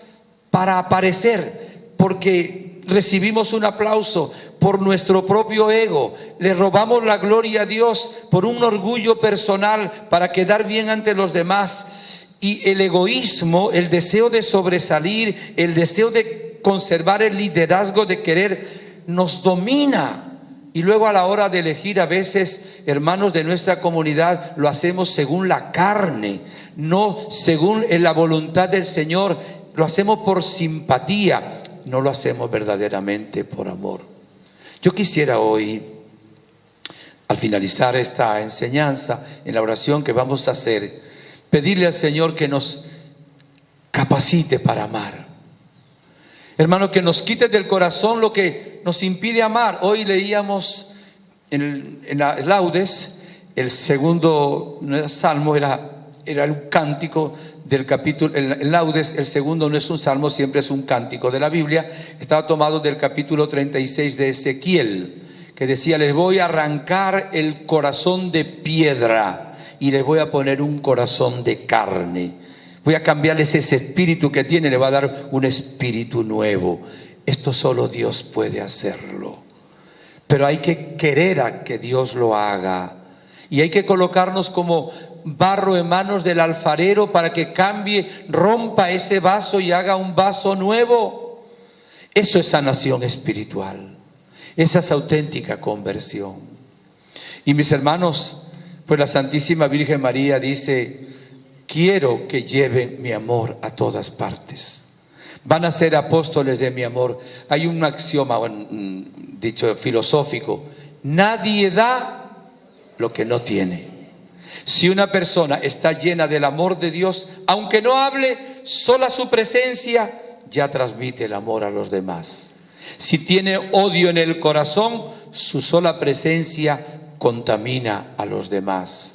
para aparecer, porque recibimos un aplauso, por nuestro propio ego, le robamos la gloria a Dios por un orgullo personal para quedar bien ante los demás. Y el egoísmo, el deseo de sobresalir, el deseo de conservar el liderazgo, de querer, nos domina. Y luego a la hora de elegir, a veces, hermanos de nuestra comunidad, lo hacemos según la carne, no según la voluntad del Señor. Lo hacemos por simpatía, no lo hacemos verdaderamente por amor. Yo quisiera hoy, al finalizar esta enseñanza, en la oración que vamos a hacer, pedirle al Señor que nos capacite para amar. Hermano, que nos quite del corazón lo que nos impide amar. Hoy leíamos en las laudes, el segundo salmo era un cántico del capítulo, el laudes, el segundo no es un salmo, siempre es un cántico de la Biblia. Estaba tomado del capítulo 36 de Ezequiel, que decía: les voy a arrancar el corazón de piedra y les voy a poner un corazón de carne. Voy a cambiarles ese espíritu que tiene, le va a dar un espíritu nuevo. Esto solo Dios puede hacerlo, pero hay que querer a que Dios lo haga, y hay que colocarnos como barro en manos del alfarero para que cambie, rompa ese vaso y haga un vaso nuevo. Eso es sanación espiritual, esa es auténtica conversión. Y mis hermanos, pues la Santísima Virgen María dice: quiero que lleven mi amor a todas partes. Van a ser apóstoles de mi amor. Hay un axioma, un dicho filosófico: nadie da lo que no tiene. Si una persona está llena del amor de Dios, aunque no hable, sola su presencia ya transmite el amor a los demás. Si tiene odio en el corazón, su sola presencia contamina a los demás.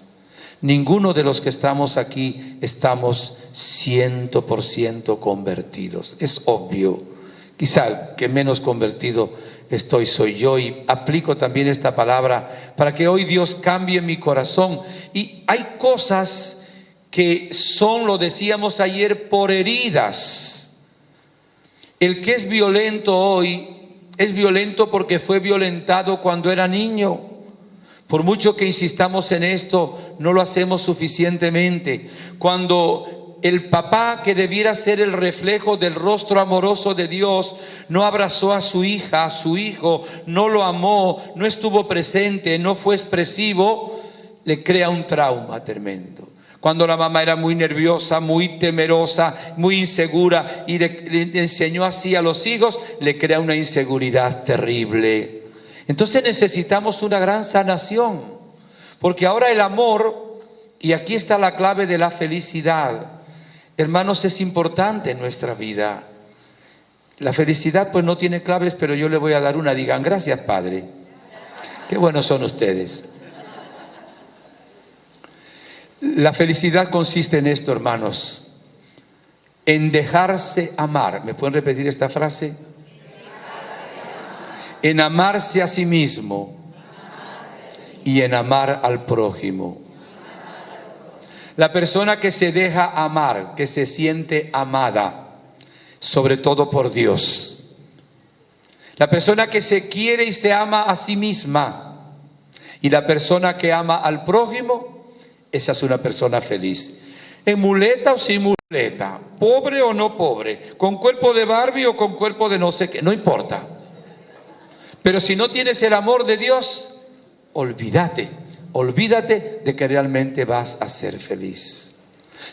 Ninguno de los que estamos aquí estamos 100% convertidos. Es obvio. Quizá el que menos convertido soy yo, y aplico también esta palabra para que hoy Dios cambie mi corazón. Y hay cosas que son, lo decíamos ayer, por heridas. El que es violento hoy es violento porque fue violentado cuando era niño. Por mucho que insistamos en esto, no lo hacemos suficientemente. Cuando el papá, que debiera ser el reflejo del rostro amoroso de Dios, no abrazó a su hija, a su hijo, no lo amó, no estuvo presente, no fue expresivo, le crea un trauma tremendo. Cuando la mamá era muy nerviosa, muy temerosa, muy insegura y le enseñó así a los hijos, le crea una inseguridad terrible. Entonces necesitamos una gran sanación, porque ahora el amor, y aquí está la clave de la felicidad, hermanos, es importante en nuestra vida. La felicidad pues no tiene claves, pero yo le voy a dar una. Digan: gracias, Padre. Qué buenos son ustedes. La felicidad consiste en esto, hermanos: en dejarse amar. ¿Me pueden repetir esta frase? En amarse a sí mismo y en amar al prójimo. La persona que se deja amar, que se siente amada, sobre todo por Dios. La persona que se quiere y se ama a sí misma. Y la persona que ama al prójimo, esa es una persona feliz. En muleta o sin muleta, pobre o no pobre, con cuerpo de Barbie o con cuerpo de no sé qué, no importa. Pero si no tienes el amor de Dios, olvídate de que realmente vas a ser feliz.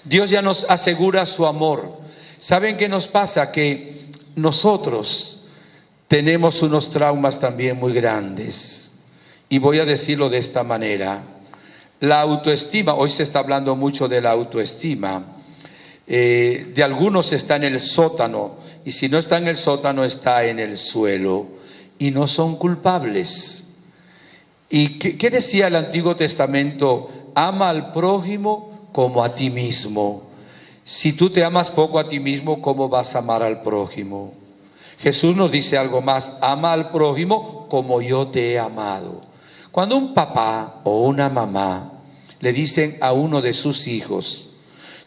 Dios ya nos asegura su amor. ¿Saben qué nos pasa? Que nosotros tenemos unos traumas también muy grandes. Y voy a decirlo de esta manera. La autoestima, hoy se está hablando mucho de la autoestima. De algunos está en el sótano, y si no está en el sótano, está en el suelo, y no son culpables. ¿Y qué decía el Antiguo Testamento? Ama al prójimo como a ti mismo. Si tú te amas poco a ti mismo, ¿cómo vas a amar al prójimo? Jesús nos dice algo más: ama al prójimo como yo te he amado. Cuando un papá o una mamá le dicen a uno de sus hijos: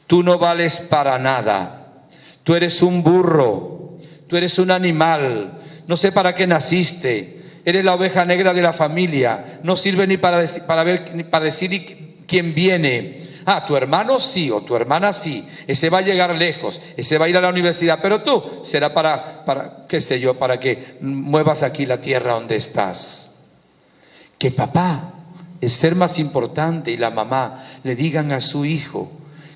tú no vales para nada, tú eres un burro, tú eres un animal, no sé para qué naciste, eres la oveja negra de la familia, no sirve ni para decir quién viene. Ah, tu hermano sí, o tu hermana sí, ese va a llegar lejos, ese va a ir a la universidad, pero tú será para qué sé yo, para que muevas aquí la tierra donde estás. Que papá, el ser más importante, y la mamá le digan a su hijo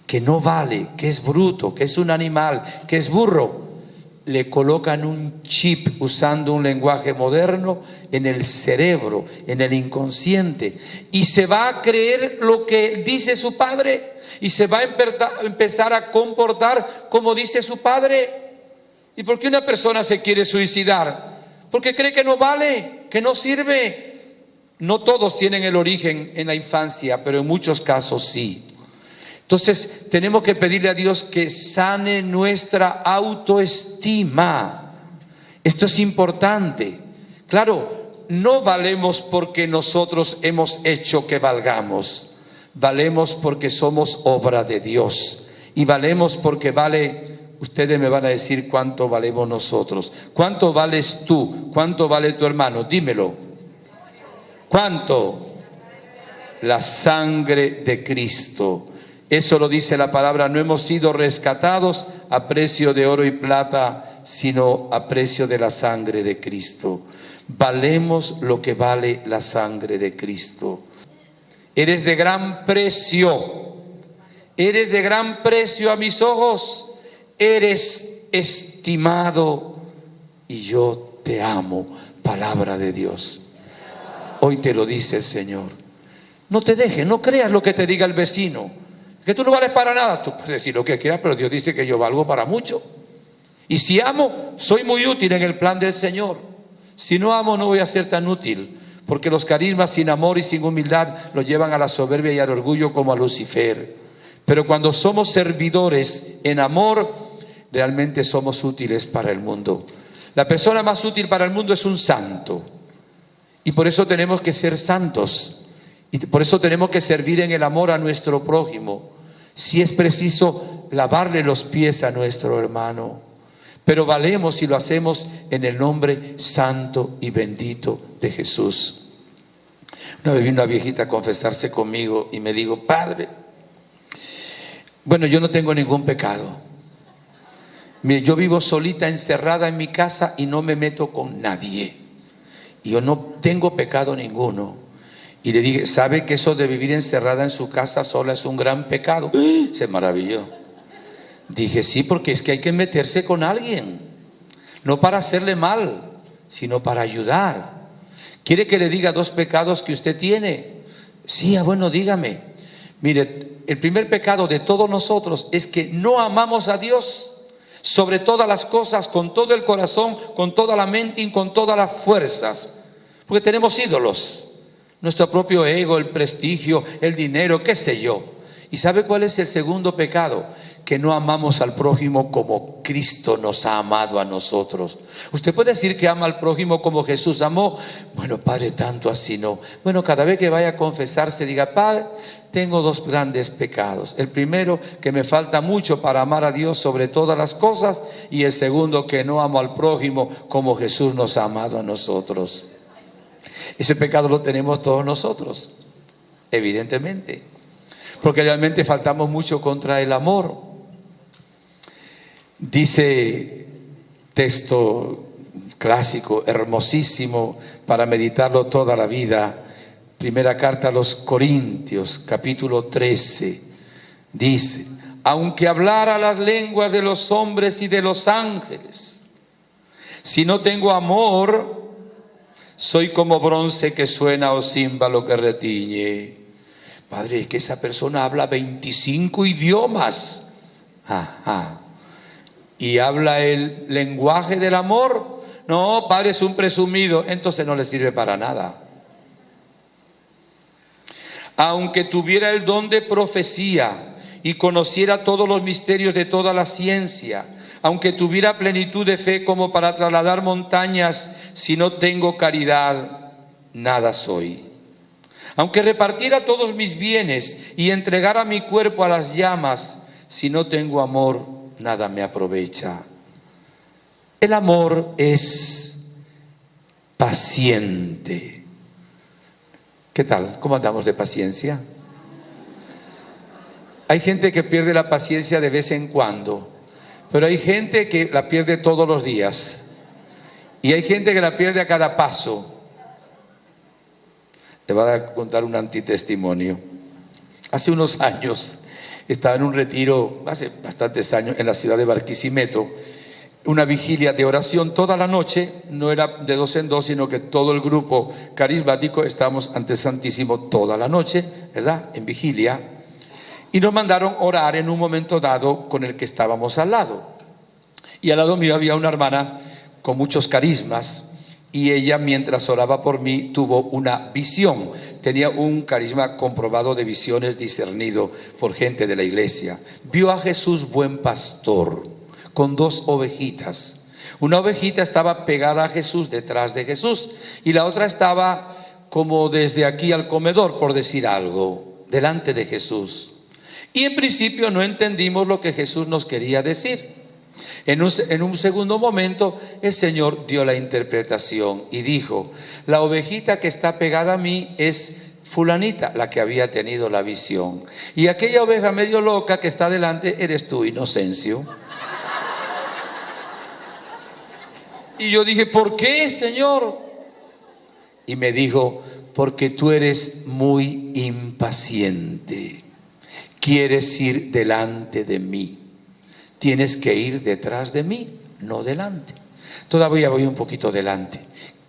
que no vale, que es bruto, que es un animal, que es burro, le colocan un chip, usando un lenguaje moderno, en el cerebro, en el inconsciente, y se va a creer lo que dice su padre, y se va a empezar a comportar como dice su padre. ¿Y por qué una persona se quiere suicidar? Porque cree que no vale, que no sirve. No todos tienen el origen en la infancia, pero en muchos casos sí. Entonces tenemos que pedirle a Dios que sane nuestra autoestima. Esto es importante. Claro, no valemos porque nosotros hemos hecho que valgamos. Valemos porque somos obra de Dios. Y valemos porque vale. Ustedes me van a decir cuánto valemos nosotros. ¿Cuánto vales tú? ¿Cuánto vale tu hermano? Dímelo. ¿Cuánto? La sangre de Cristo. Eso lo dice la palabra: no hemos sido rescatados a precio de oro y plata, sino a precio de la sangre de Cristo. Valemos lo que vale la sangre de Cristo. Eres de gran precio. Eres de gran precio a mis ojos. Eres estimado y yo te amo. Palabra de Dios. Hoy te lo dice el Señor. No te dejes, no creas lo que te diga el vecino, que tú no vales para nada. Tú puedes decir lo que quieras, pero Dios dice que yo valgo para mucho. Y si amo, soy muy útil en el plan del Señor. Si no amo, no voy a ser tan útil, porque los carismas sin amor y sin humildad lo llevan a la soberbia y al orgullo, como a Lucifer. Pero cuando somos servidores en amor, realmente somos útiles para el mundo. La persona más útil para el mundo es un santo. Y por eso tenemos que ser santos. Y por eso tenemos que servir en el amor a nuestro prójimo. Si es preciso, lavarle los pies a nuestro hermano. Pero valemos si lo hacemos en el nombre santo y bendito de Jesús. Una vez vino una viejita a confesarse conmigo y me dijo: Padre, bueno, yo no tengo ningún pecado. Mire, yo vivo solita, encerrada en mi casa y no me meto con nadie. Y yo no tengo pecado ninguno. Y le dije: ¿sabe que eso de vivir encerrada en su casa sola es un gran pecado? Se maravilló. Dije: sí, porque es que hay que meterse con alguien. No para hacerle mal, sino para ayudar. ¿Quiere que le diga 2 pecados que usted tiene? Sí, bueno, dígame. Mire, el primer pecado de todos nosotros es que no amamos a Dios sobre todas las cosas, con todo el corazón, con toda la mente y con todas las fuerzas. Porque tenemos ídolos. Nuestro propio ego, el prestigio, el dinero, qué sé yo. ¿Y sabe cuál es el segundo pecado? Que no amamos al prójimo como Cristo nos ha amado a nosotros. Usted puede decir que ama al prójimo como Jesús amó. Bueno, Padre, tanto así no. Bueno, cada vez que vaya a confesarse, diga: Padre, tengo 2 grandes pecados. El primero, que me falta mucho para amar a Dios sobre todas las cosas. Y el segundo, que no amo al prójimo como Jesús nos ha amado a nosotros. Ese pecado lo tenemos todos nosotros, evidentemente, porque realmente faltamos mucho contra el amor. Dice, texto clásico, hermosísimo, para meditarlo toda la vida, primera carta a los Corintios, capítulo 13, dice: aunque hablara las lenguas de los hombres y de los ángeles, si no tengo amor, Soy como bronce que suena o címbalo que retiñe. Padre, es que esa persona habla 25 idiomas. Ajá. ¿Y habla el lenguaje del amor? No, padre, es un presumido. Entonces no le sirve para nada. Aunque tuviera el don de profecía y conociera todos los misterios de toda la ciencia, aunque tuviera plenitud de fe como para trasladar montañas, si no tengo caridad, nada soy. Aunque repartiera todos mis bienes y entregara mi cuerpo a las llamas, si no tengo amor, nada me aprovecha. El amor es paciente. ¿Qué tal? ¿Cómo andamos de paciencia? Hay gente que pierde la paciencia de vez en cuando, pero hay gente que la pierde todos los días y hay gente que la pierde a cada paso. Le voy a contar un antitestimonio. Hace unos años estaba en un retiro, hace bastantes años, en la ciudad de Barquisimeto, una vigilia de oración toda la noche. No era de dos en dos, sino que todo el grupo carismático estábamos ante el Santísimo toda la noche, ¿verdad? En vigilia. Y nos mandaron orar en un momento dado con el que estábamos al lado. Y al lado mío había una hermana con muchos carismas, y ella, mientras oraba por mí, tuvo una visión. Tenía un carisma comprobado de visiones, discernido por gente de la iglesia. Vio a Jesús buen pastor con 2 ovejitas. Una ovejita estaba pegada a Jesús, detrás de Jesús, y la otra estaba como desde aquí al comedor, por decir algo, delante de Jesús. Y en principio no entendimos lo que Jesús nos quería decir. En un segundo momento el Señor dio la interpretación y dijo: la ovejita que está pegada a mí es fulanita, la que había tenido la visión, y aquella oveja medio loca que está delante eres tú, Inocencio. Y yo dije: ¿por qué, Señor? Y me dijo: porque tú eres muy impaciente, quieres ir delante de mí. Tienes que ir detrás de mí, no delante. Todavía voy un poquito delante,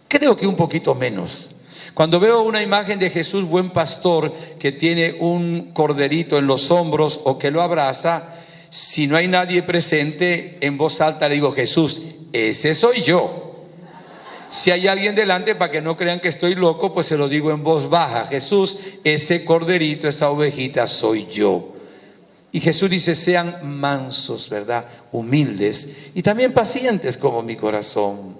creo que un poquito menos. Cuando veo una imagen de Jesús buen pastor que tiene un corderito en los hombros o que lo abraza, si no hay nadie presente, en voz alta le digo: Jesús, ese soy yo. Si hay alguien delante, para que no crean que estoy loco, pues se lo digo en voz baja: Jesús, ese corderito, esa ovejita soy yo. Y Jesús dice: sean mansos, ¿verdad? Humildes y también pacientes como mi corazón.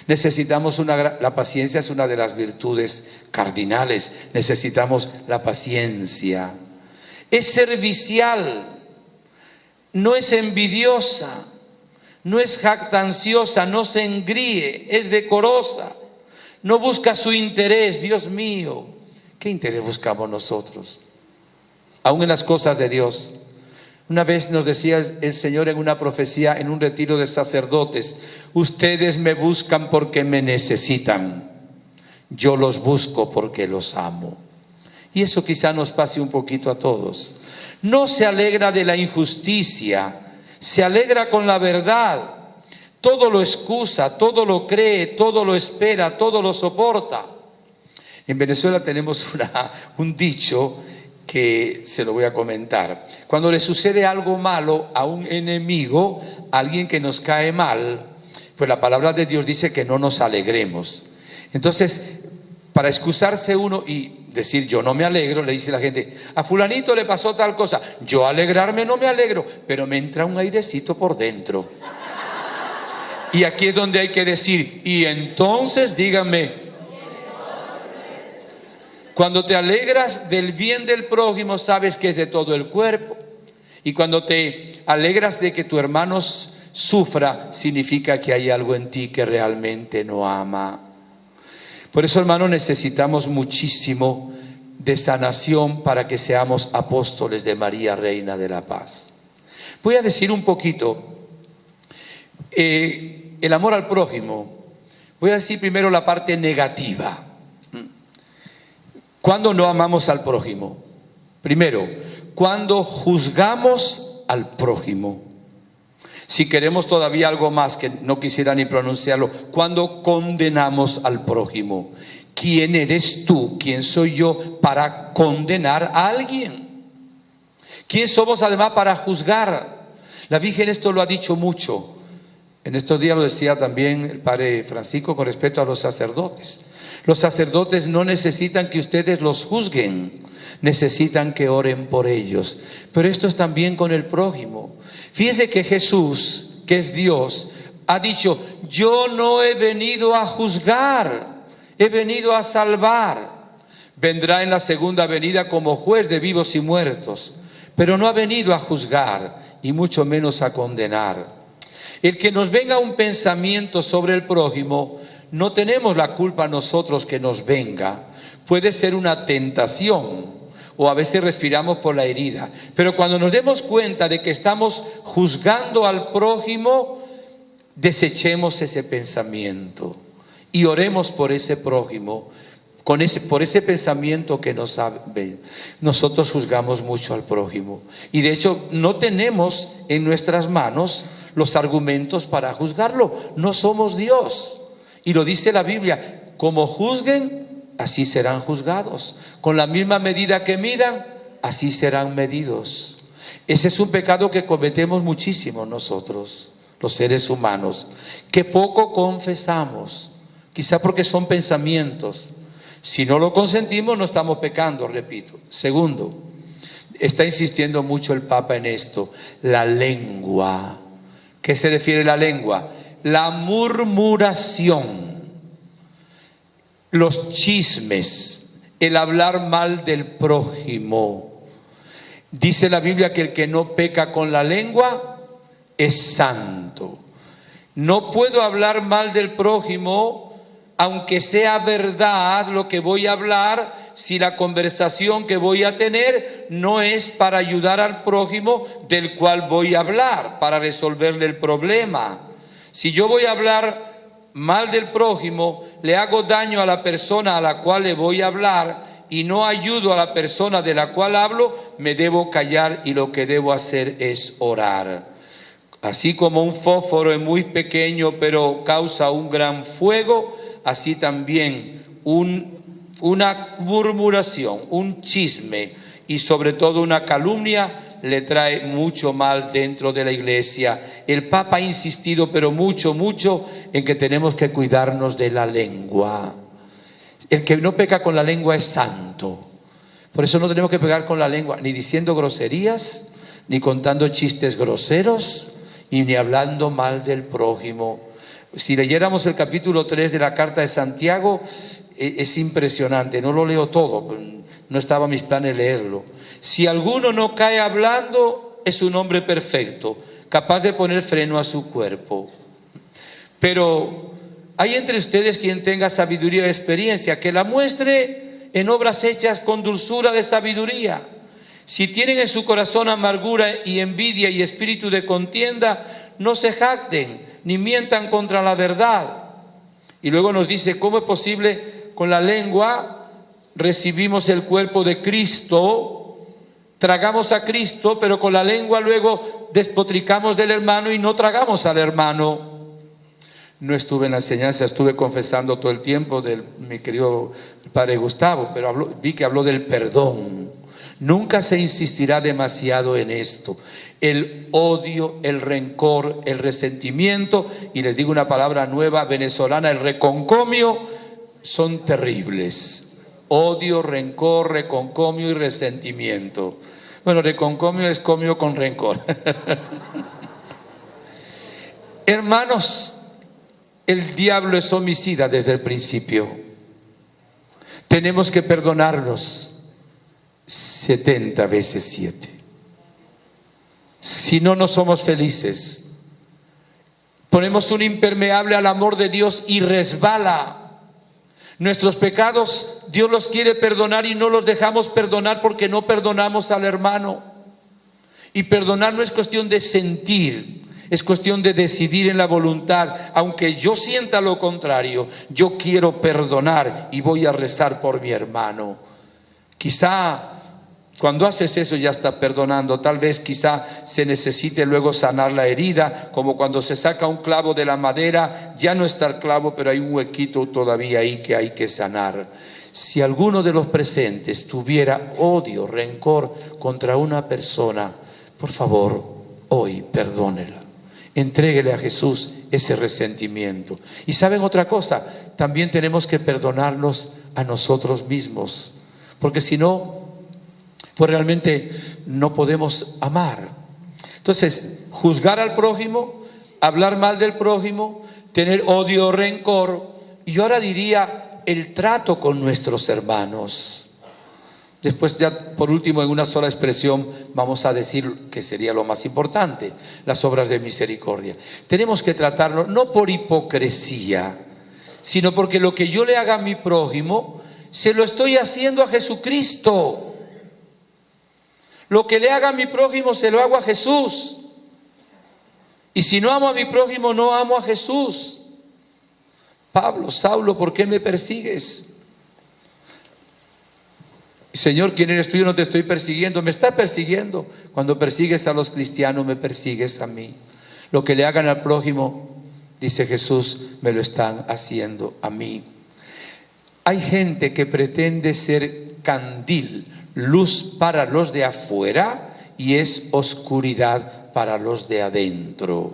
Necesitamos la paciencia es una de las virtudes cardinales. Necesitamos la paciencia. Es servicial, no es envidiosa, no es jactanciosa, no se engríe, es decorosa, no busca su interés. Dios mío, ¿qué interés buscamos nosotros? Aún en las cosas de Dios. Una vez nos decía el Señor en una profecía, en un retiro de sacerdotes: ustedes me buscan porque me necesitan, yo los busco porque los amo. Y eso quizá nos pase un poquito a todos. No se alegra de la injusticia, se alegra con la verdad. Todo lo excusa, todo lo cree, todo lo espera, todo lo soporta. En Venezuela tenemos un dicho que se lo voy a comentar. Cuando le sucede algo malo a un enemigo, a alguien que nos cae mal, pues la palabra de Dios dice que no nos alegremos. Entonces, para excusarse uno y decir yo no me alegro, le dice la gente: a fulanito le pasó tal cosa. Yo alegrarme no me alegro, pero me entra un airecito por dentro. Y aquí es donde hay que decir: y entonces díganme. Cuando te alegras del bien del prójimo, sabes que es de todo el cuerpo. Y cuando te alegras de que tu hermano sufra, significa que hay algo en ti que realmente no ama. Por eso, hermano, necesitamos muchísimo de sanación para que seamos apóstoles de María, Reina de la Paz. Voy a decir un poquito el amor al prójimo. Voy a decir primero la parte negativa. ¿Cuándo no amamos al prójimo? Primero, cuando juzgamos al prójimo. Si queremos todavía algo más, que no quisiera ni pronunciarlo, cuando condenamos al prójimo. ¿Quién eres tú? ¿Quién soy yo para condenar a alguien? ¿Quién somos además para juzgar? La Virgen esto lo ha dicho mucho. En estos días lo decía también el Padre Francisco con respecto a los sacerdotes. Los sacerdotes no necesitan que ustedes los juzguen, necesitan que oren por ellos. Pero esto es también con el prójimo. Fíjese que Jesús, que es Dios, ha dicho: yo no he venido a juzgar, he venido a salvar. Vendrá en la segunda venida como juez de vivos y muertos, pero no ha venido a juzgar y mucho menos a condenar. El que nos venga un pensamiento sobre el prójimo, no tenemos la culpa nosotros que nos venga. Puede ser una tentación, o a veces respiramos por la herida. Pero cuando nos demos cuenta de que estamos juzgando al prójimo, desechemos ese pensamiento y oremos por ese prójimo, por ese pensamiento que nos sabe. Nosotros juzgamos mucho al prójimo y de hecho no tenemos en nuestras manos los argumentos para juzgarlo. No somos Dios. Y lo dice la Biblia: como juzguen, así serán juzgados. Con la misma medida que midan, así serán medidos. Ese es un pecado que cometemos muchísimo nosotros, los seres humanos, que poco confesamos, quizá porque son pensamientos. Si no lo consentimos, no estamos pecando, repito. Segundo, está insistiendo mucho el Papa en esto: la lengua. ¿Qué se refiere a la lengua? La murmuración, los chismes, el hablar mal del prójimo. Dice la Biblia que el que no peca con la lengua es santo. No puedo hablar mal del prójimo, aunque sea verdad lo que voy a hablar, si la conversación que voy a tener no es para ayudar al prójimo del cual voy a hablar, para resolverle el problema. Si yo voy a hablar mal del prójimo, le hago daño a la persona a la cual le voy a hablar y no ayudo a la persona de la cual hablo, me debo callar y lo que debo hacer es orar. Así como un fósforo es muy pequeño pero causa un gran fuego, así también una murmuración, un chisme y sobre todo una calumnia le trae mucho mal dentro de la iglesia. El Papa ha insistido, pero mucho en que tenemos que cuidarnos de la lengua. El que no peca con la lengua es santo. Por eso no tenemos que pecar con la lengua, ni diciendo groserías, ni contando chistes groseros, y ni hablando mal del prójimo. Si leyéramos el capítulo 3 de la carta de Santiago, es impresionante. No lo leo todo, no estaba en mis planes leerlo. Si alguno no cae hablando, es un hombre perfecto, capaz de poner freno a su cuerpo. Pero hay entre ustedes quien tenga sabiduría y experiencia, que la muestre en obras hechas con dulzura de sabiduría. Si tienen en su corazón amargura y envidia y espíritu de contienda, no se jacten ni mientan contra la verdad. Y luego nos dice: ¿cómo es posible? Con la lengua recibimos el cuerpo de Cristo, tragamos a Cristo, pero con la lengua luego despotricamos del hermano y no tragamos al hermano. No estuve en la enseñanza, estuve confesando todo el tiempo de mi querido Padre Gustavo, pero vi que habló del perdón. Nunca se insistirá demasiado en esto. El odio, el rencor, el resentimiento, y les digo una palabra nueva venezolana, el reconcomio, son terribles. Odio, rencor, reconcomio y resentimiento. Bueno, reconcomio es comio con rencor. Hermanos, el diablo es homicida desde el principio. Tenemos que perdonarnos 70 veces 7. Si no, no somos felices. Ponemos un impermeable al amor de Dios y resbala. Nuestros pecados Dios los quiere perdonar y no los dejamos perdonar porque no perdonamos al hermano. Y perdonar no es cuestión de sentir, es cuestión de decidir en la voluntad. Aunque yo sienta lo contrario, yo quiero perdonar y voy a rezar por mi hermano. Quizá Cuando haces eso ya estás perdonando. Tal vez quizá se necesite luego sanar la herida, como cuando se saca un clavo de la madera, ya no está el clavo, pero hay un huequito todavía ahí que hay que sanar. Si alguno de los presentes tuviera odio, rencor contra una persona, por favor, hoy perdónela. Entréguele a Jesús ese resentimiento. Y ¿saben otra cosa? También tenemos que perdonarnos a nosotros mismos, porque si no, pues realmente no podemos amar. Entonces, juzgar al prójimo, hablar mal del prójimo, tener odio o rencor, y yo ahora diría el trato con nuestros hermanos. Después ya por último en una sola expresión vamos a decir que sería lo más importante, las obras de misericordia. Tenemos que tratarlo no por hipocresía, sino porque lo que yo le haga a mi prójimo se lo estoy haciendo a Jesucristo. Lo que le haga a mi prójimo se lo hago a Jesús. Y si no amo a mi prójimo, no amo a Jesús. Pablo, Saulo, ¿por qué me persigues? Señor, ¿quién eres tú? Yo no te estoy persiguiendo. Me está persiguiendo. Cuando persigues a los cristianos, me persigues a mí. Lo que le hagan al prójimo, dice Jesús, me lo están haciendo a mí. Hay gente que pretende ser candil, luz para los de afuera, y es oscuridad para los de adentro.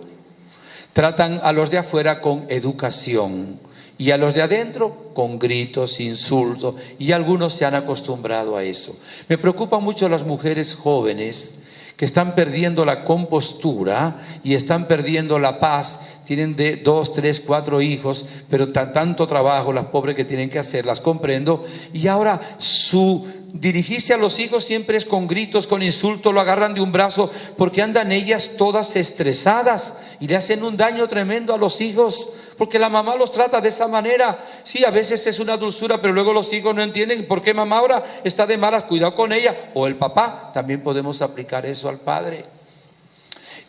Tratan a los de afuera con educación y a los de adentro con gritos, insultos, y algunos se han acostumbrado a eso. Me preocupan mucho las mujeres jóvenes que están perdiendo la compostura y están perdiendo la paz. Tienen de 2, 3, 4 hijos, pero tanto trabajo, las pobres que tienen que hacer, las comprendo. Y ahora su dirigirse a los hijos siempre es con gritos, con insultos, lo agarran de un brazo, porque andan ellas todas estresadas y le hacen un daño tremendo a los hijos, porque la mamá los trata de esa manera. Sí, a veces es una dulzura, pero luego los hijos no entienden por qué mamá ahora está de malas, cuidado con ella. O el papá, también podemos aplicar eso al padre.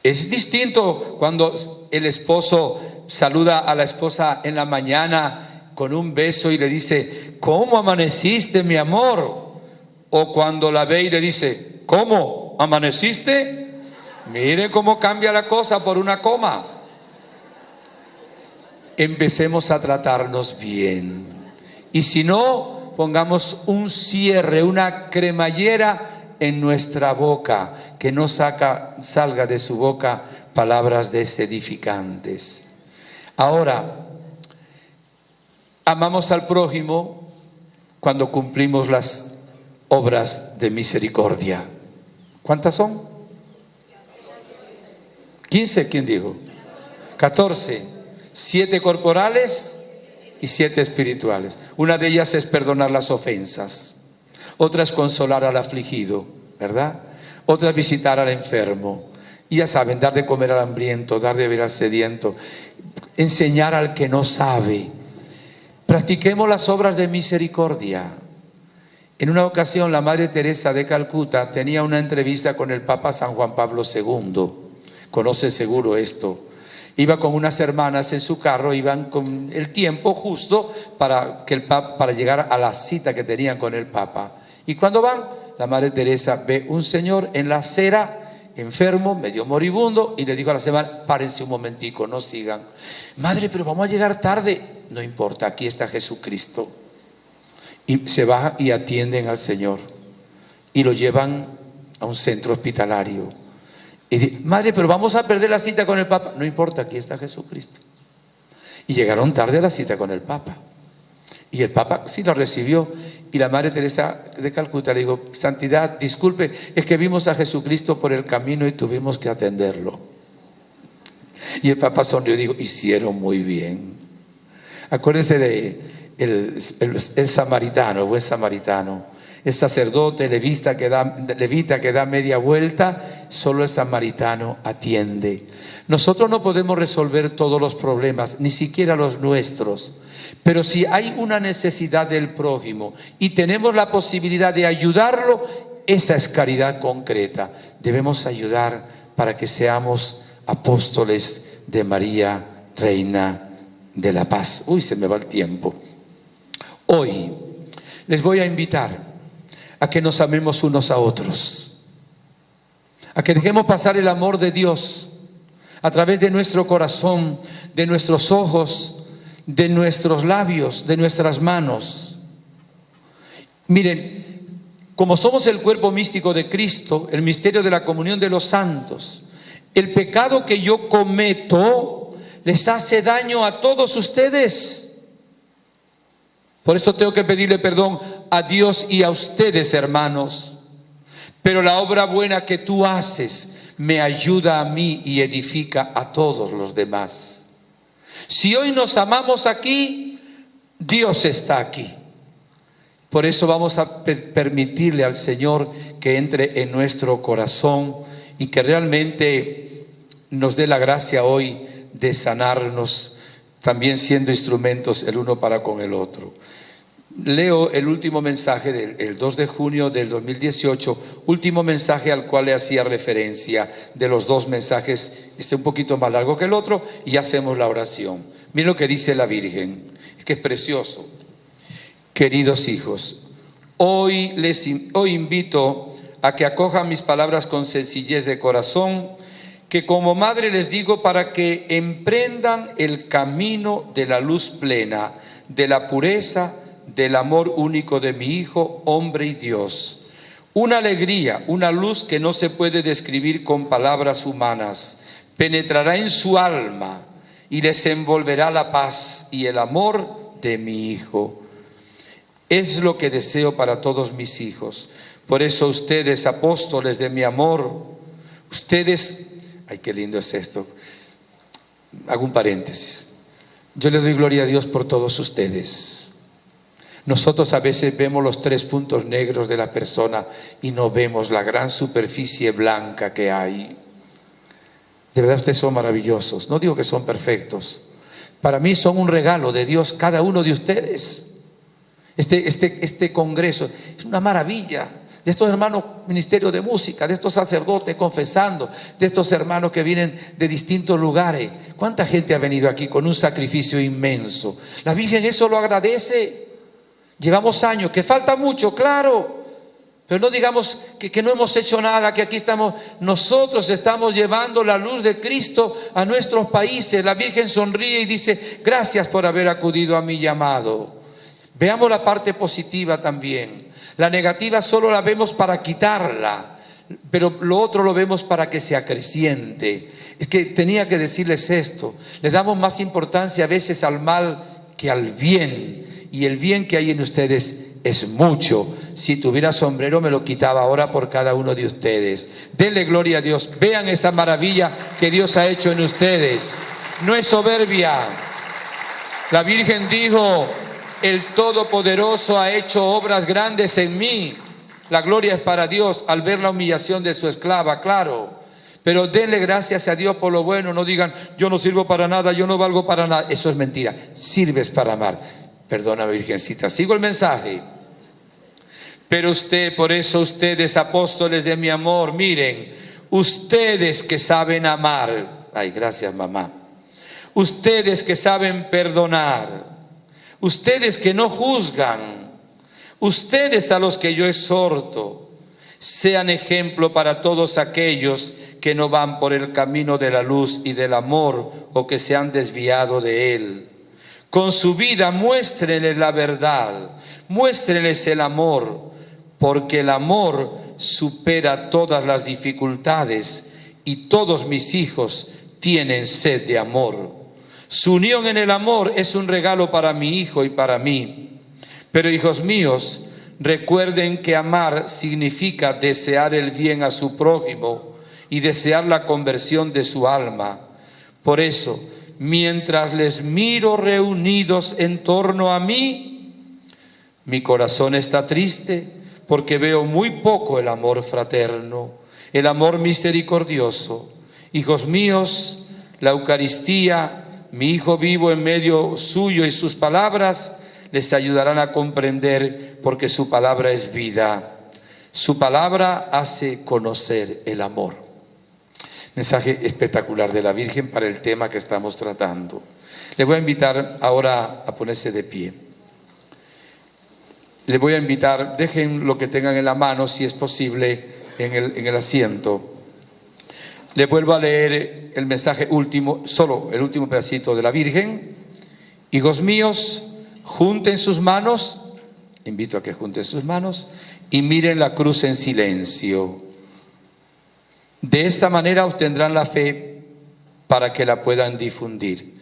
Es distinto cuando el esposo saluda a la esposa en la mañana con un beso y le dice, ¿cómo amaneciste, mi amor? O cuando la ve y le dice, ¿cómo amaneciste? Mire cómo cambia la cosa por una coma. Empecemos a tratarnos bien. Y si no, pongamos un cierre, una cremallera en nuestra boca, que no salga de su boca palabras desedificantes. Ahora, amamos al prójimo cuando cumplimos las obras de misericordia. ¿Cuántas son? 15, ¿quién dijo? 14. 7 corporales y 7 espirituales. Una de ellas es perdonar las ofensas. Otra es consolar al afligido, ¿verdad? Otra es visitar al enfermo. Y ya saben, dar de comer al hambriento, dar de beber al sediento, enseñar al que no sabe. Practiquemos las obras de misericordia. En una ocasión la Madre Teresa de Calcuta tenía una entrevista con el Papa San Juan Pablo II. Conoce seguro esto. Iba con unas hermanas en su carro, iban con el tiempo justo para llegar a la cita que tenían con el Papa. Y cuando van, la Madre Teresa ve un señor en la acera, enfermo, medio moribundo, y le dijo a la señora, párense un momentico, no sigan. Madre, pero vamos a llegar tarde. No importa, aquí está Jesucristo. Y se baja y atienden al Señor. Y lo llevan a un centro hospitalario. Y dice, madre, pero vamos a perder la cita con el Papa. No importa, aquí está Jesucristo. Y llegaron tarde a la cita con el Papa. Y el Papa sí lo recibió. Y la Madre Teresa de Calcuta le dijo, santidad, disculpe, es que vimos a Jesucristo por el camino y tuvimos que atenderlo. Y el Papa sonrió y dijo, hicieron muy bien. Acuérdense de el samaritano, el buen samaritano. El sacerdote levita que da media vuelta, solo el samaritano atiende. Nosotros no podemos resolver todos los problemas, ni siquiera los nuestros. Pero si hay una necesidad del prójimo y tenemos la posibilidad de ayudarlo, esa es caridad concreta. Debemos ayudar para que seamos apóstoles de María, Reina de la Paz. Uy, se me va el tiempo. Hoy les voy a invitar a que nos amemos unos a otros, a que dejemos pasar el amor de Dios a través de nuestro corazón, de nuestros ojos, de nuestros labios, de nuestras manos. Miren, como somos el cuerpo místico de Cristo, el misterio de la comunión de los santos, el pecado que yo cometo les hace daño a todos ustedes. Por eso tengo que pedirle perdón a Dios y a ustedes, hermanos. Pero la obra buena que tú haces me ayuda a mí y edifica a todos los demás. Si hoy nos amamos aquí, Dios está aquí. Por eso vamos a permitirle al Señor que entre en nuestro corazón y que realmente nos dé la gracia hoy de sanarnos, también siendo instrumentos el uno para con el otro. Leo el último mensaje del 2 de junio del 2018, último mensaje al cual le hacía referencia, de los dos mensajes, un poquito más largo que el otro, y hacemos la oración. Miren lo que dice la Virgen, es que es precioso. Queridos hijos, hoy invito a que acojan mis palabras con sencillez de corazón, que como madre les digo para que emprendan el camino de la luz plena, de la pureza, del amor único de mi Hijo, hombre y Dios. Una alegría, una luz que no se puede describir con palabras humanas, penetrará en su alma y les envolverá la paz y el amor de mi Hijo. Es lo que deseo para todos mis hijos. Por eso ustedes, apóstoles de mi amor, ustedes, ay, qué lindo es esto. Hago un paréntesis. Yo le doy gloria a Dios por todos ustedes. Nosotros a veces vemos los 3 puntos negros de la persona y no vemos la gran superficie blanca que hay. De verdad ustedes son maravillosos. No digo que son perfectos. Para mí son un regalo de Dios cada uno de ustedes. Este congreso es una maravilla. De estos hermanos ministerio de música, de estos sacerdotes confesando, de estos hermanos que vienen de distintos lugares. ¿Cuánta gente ha venido aquí con un sacrificio inmenso? La Virgen eso lo agradece. Llevamos años, que falta mucho, claro, pero no digamos que no hemos hecho nada, que aquí estamos, nosotros estamos llevando la luz de Cristo a nuestros países. La Virgen sonríe y dice, gracias por haber acudido a mi llamado. Veamos la parte positiva también. La negativa solo la vemos para quitarla, pero lo otro lo vemos para que se acreciente. Es que tenía que decirles esto. Le damos más importancia a veces al mal que al bien. Y el bien que hay en ustedes es mucho. Si tuviera sombrero me lo quitaba ahora por cada uno de ustedes. Denle gloria a Dios. Vean esa maravilla que Dios ha hecho en ustedes. No es soberbia. La Virgen dijo, el Todopoderoso ha hecho obras grandes en mí. La gloria es para Dios al ver la humillación de su esclava, claro. Pero denle gracias a Dios por lo bueno. No digan, yo no sirvo para nada, yo no valgo para nada. Eso es mentira. Sirves para amar. Perdona, Virgencita, sigo el mensaje. Pero por eso ustedes, apóstoles de mi amor, miren, ustedes que saben amar, ay, gracias mamá, ustedes que saben perdonar, ustedes que no juzgan, ustedes a los que yo exhorto, sean ejemplo para todos aquellos que no van por el camino de la luz y del amor o que se han desviado de él. Con su vida muéstrenles la verdad, muéstrenles el amor, porque el amor supera todas las dificultades y todos mis hijos tienen sed de amor. Su unión en el amor es un regalo para mi hijo y para mí. Pero hijos míos, recuerden que amar significa desear el bien a su prójimo y desear la conversión de su alma. Por eso, mientras les miro reunidos en torno a mí, mi corazón está triste porque veo muy poco el amor fraterno, el amor misericordioso. Hijos míos, la Eucaristía, mi Hijo vivo en medio suyo y sus palabras les ayudarán a comprender porque su palabra es vida. Su palabra hace conocer el amor. Mensaje espectacular de la Virgen para el tema que estamos tratando. Le voy a invitar ahora a ponerse de pie. Le voy a invitar, dejen lo que tengan en la mano, si es posible, en el asiento. Le vuelvo a leer el mensaje último, solo el último pedacito de la Virgen. Hijos míos, junten sus manos, invito a que junten sus manos y miren la cruz en silencio. De esta manera obtendrán la fe para que la puedan difundir.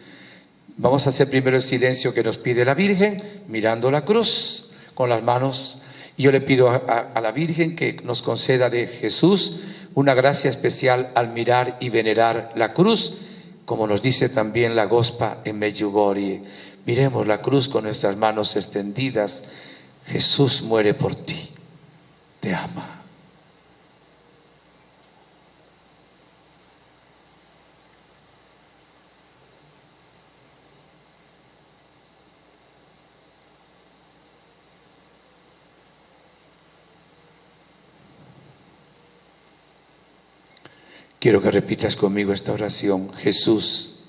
Vamos a hacer primero el silencio que nos pide la Virgen, mirando la cruz con las manos. Y yo le pido a la Virgen que nos conceda de Jesús una gracia especial al mirar y venerar la cruz, como nos dice también la Gospa en Medjugorje. Miremos la cruz con nuestras manos extendidas. Jesús muere por ti, te ama. Quiero que repitas conmigo esta oración. Jesús,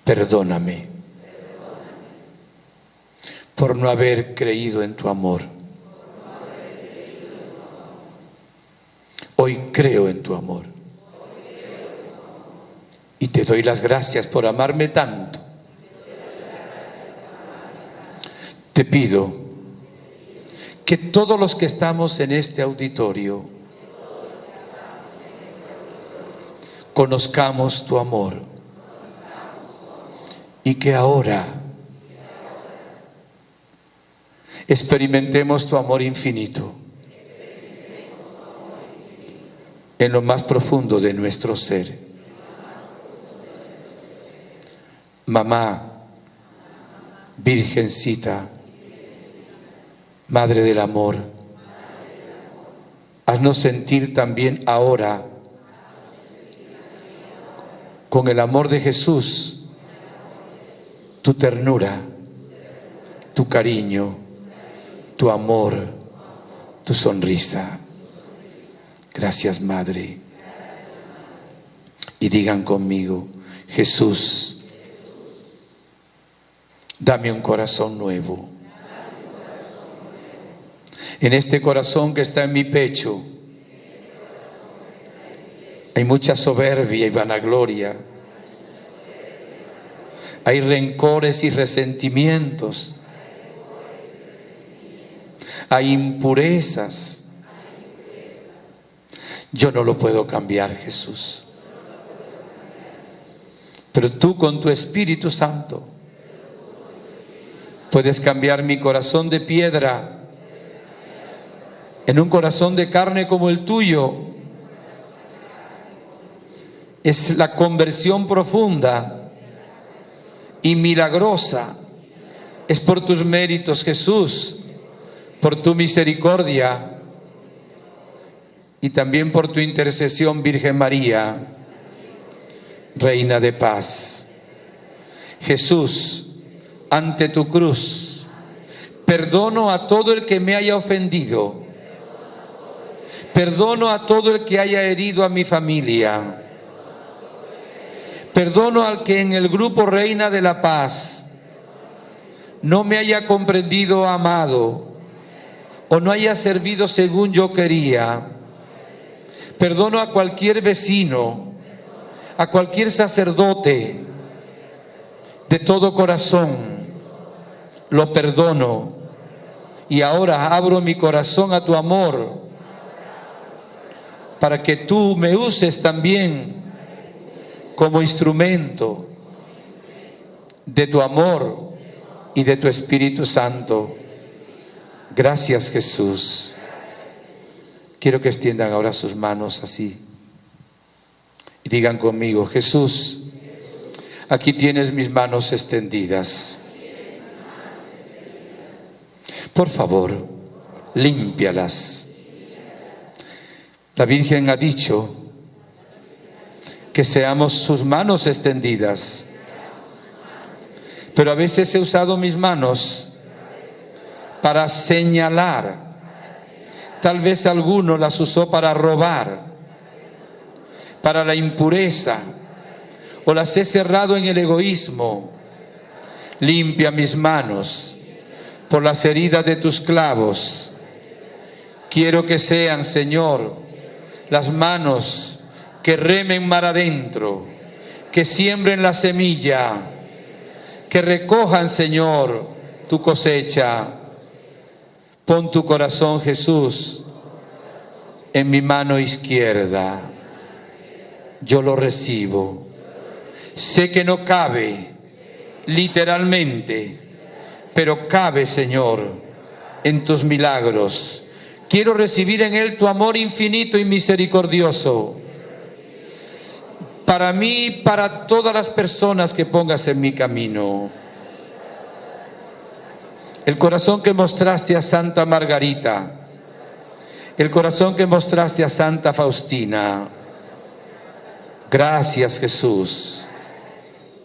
perdóname por no haber creído en tu amor. Hoy creo en tu amor y te doy las gracias por amarme tanto. Te pido que todos los que estamos en este auditorio conozcamos tu amor y que ahora experimentemos tu amor infinito en lo más profundo de nuestro ser. Mamá, Virgencita, Madre del Amor, haznos sentir también ahora con el amor de Jesús, tu ternura, tu cariño, tu amor, tu sonrisa. Gracias, Madre. Y digan conmigo, Jesús, dame un corazón nuevo. En este corazón que está en mi pecho hay mucha soberbia y vanagloria. Hay rencores y resentimientos. Hay impurezas. Yo no lo puedo cambiar, Jesús. Pero tú con tu Espíritu Santo puedes cambiar mi corazón de piedra en un corazón de carne como el tuyo. Es la conversión profunda y milagrosa. Es por tus méritos, Jesús, por tu misericordia y también por tu intercesión, Virgen María, Reina de paz. Jesús, ante tu cruz, perdono a todo el que me haya ofendido. Perdono a todo el que haya herido a mi familia. Perdono al que en el grupo Reina de la Paz no me haya comprendido o amado, o no haya servido según yo quería. Perdono a cualquier vecino, a cualquier sacerdote, de todo corazón. Lo perdono. Y ahora abro mi corazón a tu amor, para que tú me uses también como instrumento de tu amor y de tu Espíritu Santo. Gracias, Jesús. Quiero que extiendan ahora sus manos así y digan conmigo, Jesús, aquí tienes mis manos extendidas. Por favor, límpialas. La Virgen ha dicho que seamos sus manos extendidas. Pero a veces he usado mis manos para señalar. Tal vez alguno las usó para robar, para la impureza, o las he cerrado en el egoísmo. Limpia mis manos por las heridas de tus clavos. Quiero que sean, Señor, las manos que remen mar adentro, que siembren la semilla, que recojan, Señor, tu cosecha. Pon tu corazón, Jesús, en mi mano izquierda. Yo lo recibo. Sé que no cabe literalmente, pero cabe, Señor, en tus milagros. Quiero recibir en Él tu amor infinito y misericordioso, para mí y para todas las personas que pongas en mi camino. El corazón que mostraste a Santa Margarita, el corazón que mostraste a Santa Faustina. Gracias, Jesús.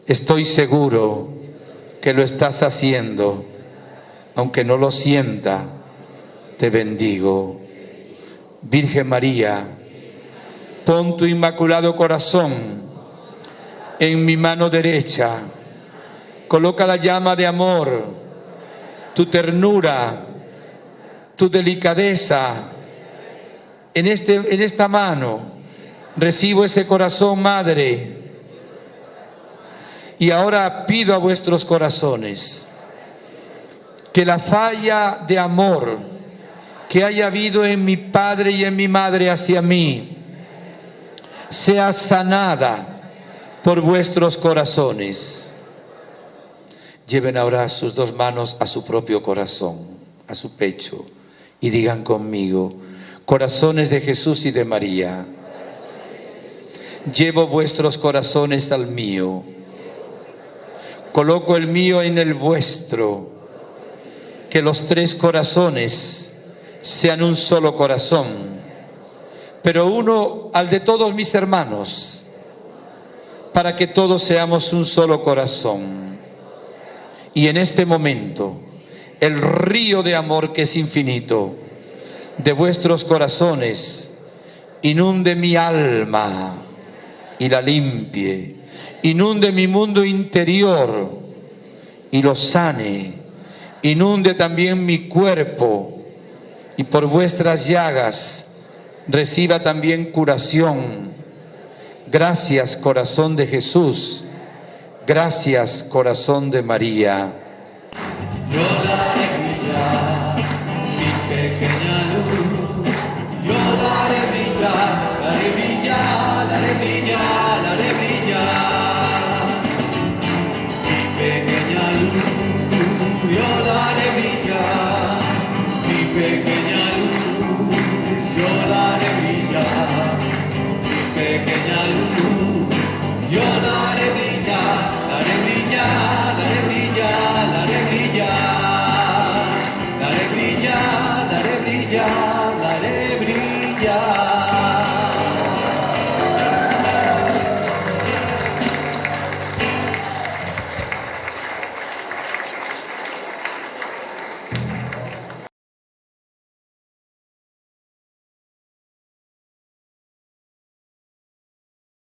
Estoy seguro que lo estás haciendo, aunque no lo sienta. Te bendigo. Virgen María, pon tu inmaculado corazón en mi mano derecha. Coloca la llama de amor, tu ternura, tu delicadeza en esta mano. Recibo ese corazón, Madre. Y ahora pido a vuestros corazones que la falla de amor que haya habido en mi Padre y en mi Madre hacia mí sea sanada por vuestros corazones. Lleven ahora sus dos manos a su propio corazón, a su pecho, y digan conmigo: corazones de Jesús y de María, llevo vuestros corazones al mío. Coloco el mío en el vuestro. Que los tres corazones sean un solo corazón, pero uno al de todos mis hermanos, para que todos seamos un solo corazón. Y en este momento, el río de amor que es infinito de vuestros corazones inunde mi alma y la limpie, inunde mi mundo interior y lo sane, inunde también mi cuerpo, y por vuestras llagas reciba también curación. Gracias, corazón de Jesús. Gracias, corazón de María. Yo daré brillar mi pequeña luz, yo daré brillar, daré brillar, daré brillar, daré brillar mi pequeña luz, yo daré brillar mi pequeña luz, yo daré brillar mi pequeña luz, yo daré brillar, daré brillar, daré brillar, daré brillar, daré brillar, daré brillar.